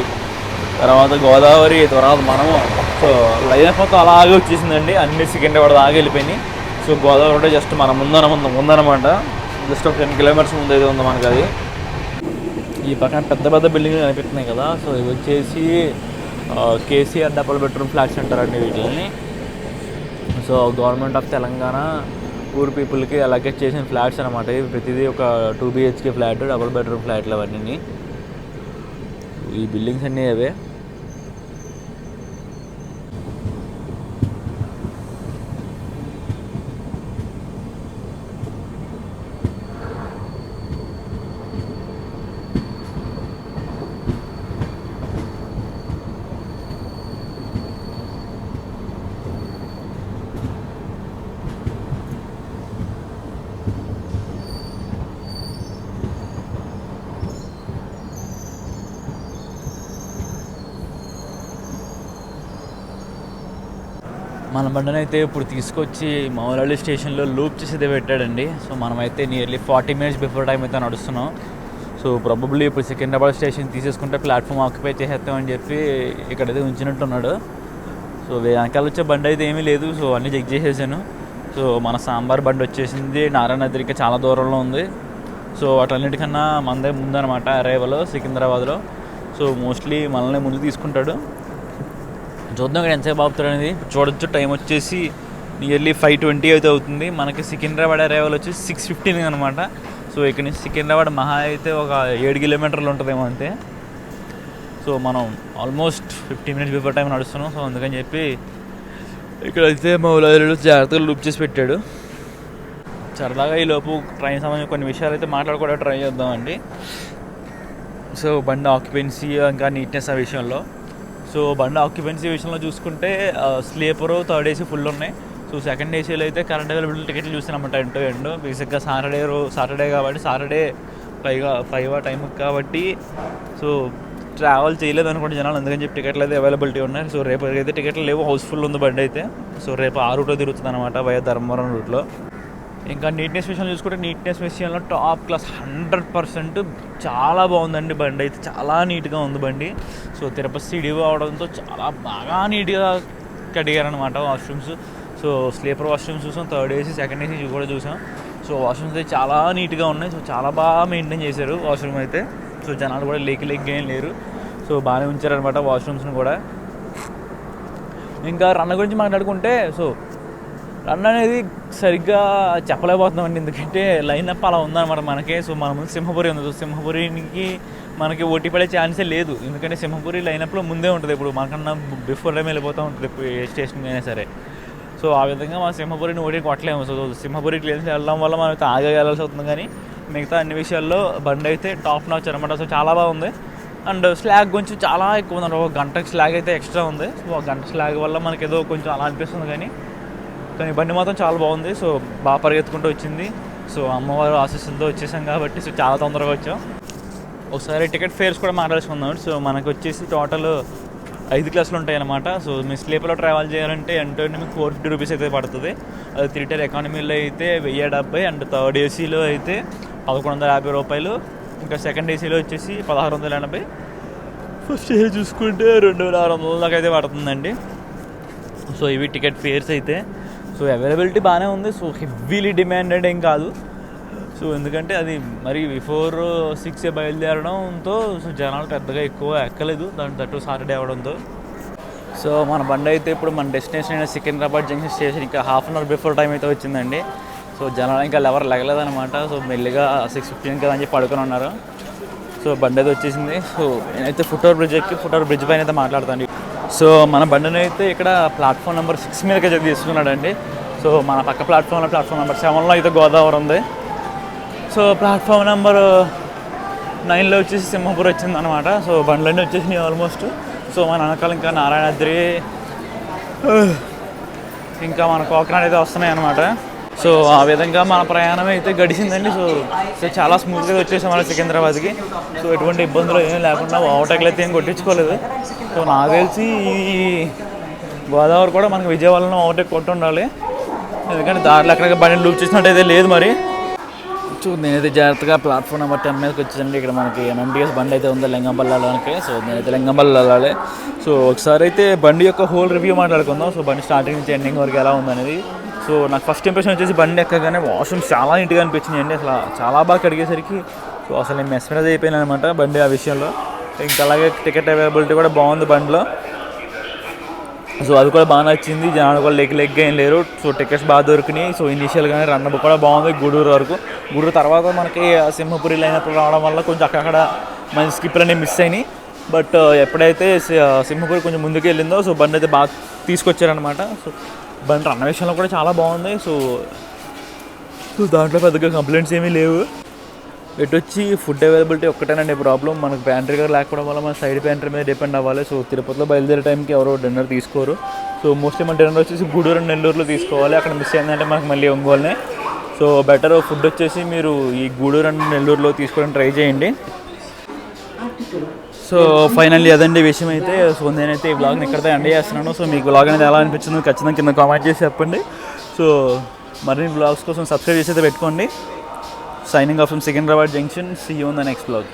తర్వాత గోదావరి, తర్వాత మనము. సో లైనప్ మొత్తం అలాగే వచ్చేసిందండి, అన్ని సికింద్రాబాద్ దాకా వెళ్ళిపోయినాయి. సో గోదావరి అంటే జస్ట్ మన ముందనమాట, జస్ట్ ఒక 10 కిలోమీటర్స్ ముందు అయితే ఉంది మనకు అది. ఈ పక్కన పెద్ద పెద్ద బిల్డింగ్లు కనిపిస్తున్నాయి కదా, సో ఇవి వచ్చేసి కేసీఆర్ డబుల్ బెడ్రూమ్ ఫ్లాట్స్ అంటారండి వీటిని. So government of Telangana poor పీపుల్కి అలాగేట్ చేసిన ఫ్లాట్స్ అనమాట. ఇవి ప్రతిదీ ఒక 2 BHK ఫ్లాట్, డబుల్ బెడ్రూమ్ ఫ్లాట్లు అవన్నీ. ఈ బిల్డింగ్స్ అన్నీ అవే. మన బండిని అయితే ఇప్పుడు తీసుకొచ్చి మౌలాలి స్టేషన్లో లూప్ చేసి అయితే పెట్టాడండి. సో మనమైతే నియర్లీ 40 మినిట్స్ బిఫోర్ టైం అయితే నడుస్తున్నాం. సో ప్రాబబ్లీ ఇప్పుడు సికింద్రాబాద్ స్టేషన్ తీసేసుకుంటే ప్లాట్ఫామ్ ఆక్యుపై చేసేస్తామని చెప్పి ఇక్కడైతే ఉంచినట్టున్నాడు. సో వెనకాల వచ్చే బండి అయితే ఏమీ లేదు. సో అన్నీ చెక్ చేసేసాను. సో మన సాంబార్ బండి వచ్చేసింది, నారాయణగిరికి చాలా దూరంలో ఉంది. సో వాటన్నిటికన్నా మనదే ముందనమాట అరైవల్ సికింద్రాబాద్లో. సో మోస్ట్లీ మనల్ని ముందు తీసుకుంటాడు. చూద్దాం ఇక్కడ ఎంతసేపు ఆపుతాడు అనేది. చూడొచ్చు టైం వచ్చేసి నియర్లీ 5:20 అయితే అవుతుంది. మనకి సికింద్రాబాద్ అరైవల్ వచ్చి 6:15 అనమాట. సో ఇక్కడ నుంచి సికింద్రాబాద్ మహా అయితే ఒక 7 కిలోమీటర్లు ఉంటుందేమో అంతే. సో మనం ఆల్మోస్ట్ 15 మినిట్స్ బిఫోర్ టైం నడుస్తున్నాం. సో అందుకని చెప్పి ఇక్కడైతే మౌలాలిలో జాగ్రత్తగా లూప్ చేసి పెట్టాడు. సరదాగా ఈలోపు ట్రైన్ సంబంధించిన కొన్ని విషయాలు అయితే మాట్లాడుకోవడానికి ట్రై చేద్దామండి. సో బండి ఆక్యుపెన్సీ ఇంకా నీట్నెస్ ఆ విషయంలో. సో బండి ఆక్యుపెన్సీ విషయంలో చూసుకుంటే స్లీపరు 3rd AC ఫుల్ ఉన్నాయి. సో 2nd ACలో అయితే కరెంట్ అవైలబిలిటీ టికెట్లు చూసినామంట ఎండ్ టు ఎండ్. బేసిక్గా సాటర్డే కాబట్టి సాటర్డే పైగా 5 టైం కాబట్టి సో ట్రావెల్ చేయలేదు అనుకోండి జనాలు, అందుకని చెప్పి టికెట్లు అయితే అవైలబిలిటీ ఉన్నాయి. సో రేపు అయితే టికెట్లు లేవు, హౌస్ఫుల్ ఉంది బండి అయితే. సో రేపు ఆ రూట్లో తిరుగుతుంది అనమాట, వయా ధర్మవరం రూట్లో. ఇంకా నీట్నెస్ విషయంలో చూసుకుంటే నీట్నెస్ విషయంలో టాప్ క్లాస్ 100% చాలా బాగుందండి బండి అయితే, చాలా నీట్గా ఉంది బండి. సో తిరుపతి సిడిఓ అవడంతో చాలా బాగా నీట్గా కడిగారనమాట వాష్రూమ్స్. సో స్లీపర్ వాష్రూమ్స్ చూసాం, 3rd AC 2nd AC కూడా చూసాం. సో వాష్రూమ్స్ అయితే చాలా నీట్గా ఉన్నాయి. సో చాలా బాగా మెయింటైన్ చేశారు వాష్రూమ్ అయితే. సో జనాలు కూడా లేక్ ఏం లేరు. సో బాగానే ఉంచారనమాట వాష్రూమ్స్ని కూడా. ఇంకా రన్ గురించి మాట్లాడుకుంటే సో రన్ అనేది సరిగ్గా చెప్పలేకపోతున్నామండి, ఎందుకంటే లైనప్ అలా ఉందన్నమాట మనకి. సో మన ముందు సింహపురి ఉంది. సో సింహపురికి మనకి ఓటీ పడే ఛాన్సే లేదు, ఎందుకంటే సింహపురి లైనప్లో ముందే ఉంటుంది. ఇప్పుడు మనకన్నా బిఫోర్ టైం వెళ్ళిపోతూ ఉంటుంది ఏ స్టేషన్కి అయినా సరే. సో ఆ విధంగా మన సింహపురిని ఓటీ కొట్టలేము. సో సింహపురి క్లియర్స్ వెళ్ళడం వల్ల మనం ఆగా వెళ్ళాల్సి అవుతుంది. కానీ మిగతా అన్ని విషయాల్లో బండి అయితే టాప్ నాచ్ అనమాట. సో చాలా బాగుంది. అండ్ స్లాగ్ కొంచెం చాలా ఎక్కువ ఉందండి, 1 గంటకి స్లాగ్ అయితే ఎక్స్ట్రా ఉంది. సో 1 గంట స్లాగ్ వల్ల మనకి ఏదో కొంచెం అలా అనిపిస్తుంది, కానీ బండి మాత్రం చాలా బాగుంది. సో బాగా పరిగెత్తుకుంటూ వచ్చింది. సో అమ్మవారు ఆశీస్సులతో వచ్చేసాం కాబట్టి సో చాలా తొందరగా వచ్చాం. ఒకసారి టికెట్ ఫేర్స్ కూడా మాట్లాడుకుందాం. సో మనకు వచ్చేసి టోటల్ 5 క్లాసులు ఉంటాయి అన్నమాట. సో మీ స్లీపర్లో ట్రావెల్ చేయాలంటే ఎంటర్ని మీకు 450 రూపీస్ అయితే పడుతుంది. అది 3 tier ఎకానమీలో అయితే 1070, అండ్ 3rd ACలో అయితే 1150 రూపాయలు. ఇంకా 2nd ACలో వచ్చేసి 1680. ఫస్ట్ AC చూసుకుంటే 2600 దాకా అయితే పడుతుందండి. సో ఇవి టికెట్ ఫేర్స్ అయితే. సో అవైలబిలిటీ బాగానే ఉంది. సో హెవీలీ డిమాండెడ్ ఏం కాదు. సో ఎందుకంటే అది మరి బిఫోర్ 6 బయలుదేరడంతో సో జనాలు పెద్దగా ఎక్కువ ఎక్కలేదు, దాని తట్టు సాటర్డే అవడంతో. సో మన బండి అయితే ఇప్పుడు మన డెస్టినేషన్ అయిన సికింద్రాబాద్ జంక్షన్ స్టేషన్ ఇంకా 1/2 hour బిఫోర్ టైం అయితే వచ్చిందండి. సో జనాలు ఇంకా ఎవరు లెగలేదనమాట. సో మెల్లిగా 6:15 కదా అని చెప్పి పడుకొని ఉన్నారు. సో బండి అయితే వచ్చేసింది. సో నేనైతే ఫుట్ఓవర్ బ్రిడ్జ్ ఎక్కి ఫుట్ఓవర్ బ్రిడ్జ్ పైన అయితే మాట్లాడతాను. సో మన బండిని అయితే ఇక్కడ ప్లాట్ఫామ్ నెంబర్ 6 మీదకి అయితే తీసుకున్నాడండి. సో మన పక్క ప్లాట్ఫామ్లో ప్లాట్ఫామ్ నెంబర్ 7లో అయితే గోదావరి ఉంది. సో ప్లాట్ఫామ్ నెంబర్ 9లో వచ్చేసి సింహపురి వచ్చిందనమాట. సో బండ్లన్నీ వచ్చేసినాయి ఆల్మోస్ట్. సో మన వెనకాల ఇంకా నారాయణగిరి ఇంకా మన కోకనాడ్ అయితే వస్తున్నాయి అనమాట. సో ఆ విధంగా మన ప్రయాణం అయితే గడిచిందండి. సో చాలా స్మూత్గా వచ్చేసాం మన సికింద్రాబాద్కి. సో ఎటువంటి ఇబ్బందులు ఏమీ లేకుండా ఓవర్టేక్లు అయితే ఏం కొట్టించుకోలేదు. సో నాకు తెలిసి ఈ గోదావరి కూడా మనకి విజయవాడలో ఓవర్టేక్ కొట్టు ఉండాలి, ఎందుకంటే దారిలో ఎక్కడికి బండి లూప్ చేసినట్టు అయితే లేదు. మరి సో నేనైతే జాగ్రత్తగా ప్లాట్ఫామ్ నెంబర్ 10 మీదకి వచ్చేసండి. ఇక్కడ మనకి ఎంఎంటీఎస్ బండి అయితే ఉంది లింగంపల్లి వెళ్ళడానికి. సో నేనైతే లింగంపల్లి వెళ్ళాలి. సో ఒకసారి అయితే బండి యొక్క హోల్ రివ్యూ మాట్లాడుకుందాం. సో బండి స్టార్టింగ్ నుంచి ఎండింగ్ వరకు ఎలా ఉందనేది. సో నాకు ఫస్ట్ ఇంప్రెషన్ వచ్చేసి బండి ఎక్కగానే వాష్రూమ్స్ చాలా నీట్గా అనిపించింది అండి. అసలు చాలా బాగా కడిగేసరికి సో అసలు నేను మెస్మరైజ్ అయిపోయాను అనమాట బండి ఆ విషయంలో. ఇంకా అలాగే టికెట్ అవైలబిలిటీ కూడా బాగుంది బండిలో. సో అది కూడా బాగా నచ్చింది. జనాలు కూడా లెగ్గా ఏం లేరు. సో టికెట్స్ బాగా దొరికినాయి. సో ఇనీషియల్గానే రన్ అప్ కూడా బాగుంది గూడూరు వరకు. గూడూరు తర్వాత మనకి సింహపురి లైనప్పుడు రావడం వల్ల కొంచెం అక్కడక్కడ మంచి స్కిప్లు అనేవి మిస్ అయినాయి. బట్ ఎప్పుడైతే సింహపురి కొంచెం ముందుకు వెళ్ళిందో సో బండి అయితే బాగా తీసుకొచ్చారనమాట. సో బండి రన్ విషయంలో కూడా చాలా బాగుంది. సో దాంట్లో పెద్దగా కంప్లైంట్స్ ఏమీ లేవు. ఇటు వచ్చి ఫుడ్ అవైలబిలిటీ ఒక్కటేనండి ప్రాబ్లం. మనకు ప్యాంట్రీ గారు లేకపోవడం వల్ల మన సైడ్ ప్యాంట్రీ మీద డిపెండ్ అవ్వాలి. సో తిరుపతిలో బయలుదేరే టైంకి ఎవరో డిన్నర్ తీసుకోరు. సో మోస్ట్లీ మన డిన్నర్ వచ్చేసి గూడూరు అండ్ నెల్లూరులో తీసుకోవాలి. అక్కడ మిస్ అయిందంటే మనకు మళ్ళీ ఒంగోలునే. సో బెటర్ ఫుడ్ వచ్చేసి మీరు ఈ గూడూరు అండ్ నెల్లూరులో తీసుకోవడానికి ట్రై చేయండి. సో ఫైనల్లీ అదండి విషయం అయితే. సో నేనైతే ఈ బ్లాగ్ని ఇక్కడితో ఎండ్ చేస్తున్నాను. సో మీకు బ్లాగ్ అనేది ఎలా అనిపించిందో ఖచ్చితంగా కింద కామెంట్ చేసి చెప్పండి. సో మరిన్ని బ్లాగ్స్ కోసం సబ్స్క్రైబ్ చేసి అయితే పెట్టుకోండి. Signing off from Secunderabad Junction. See you on the next vlog.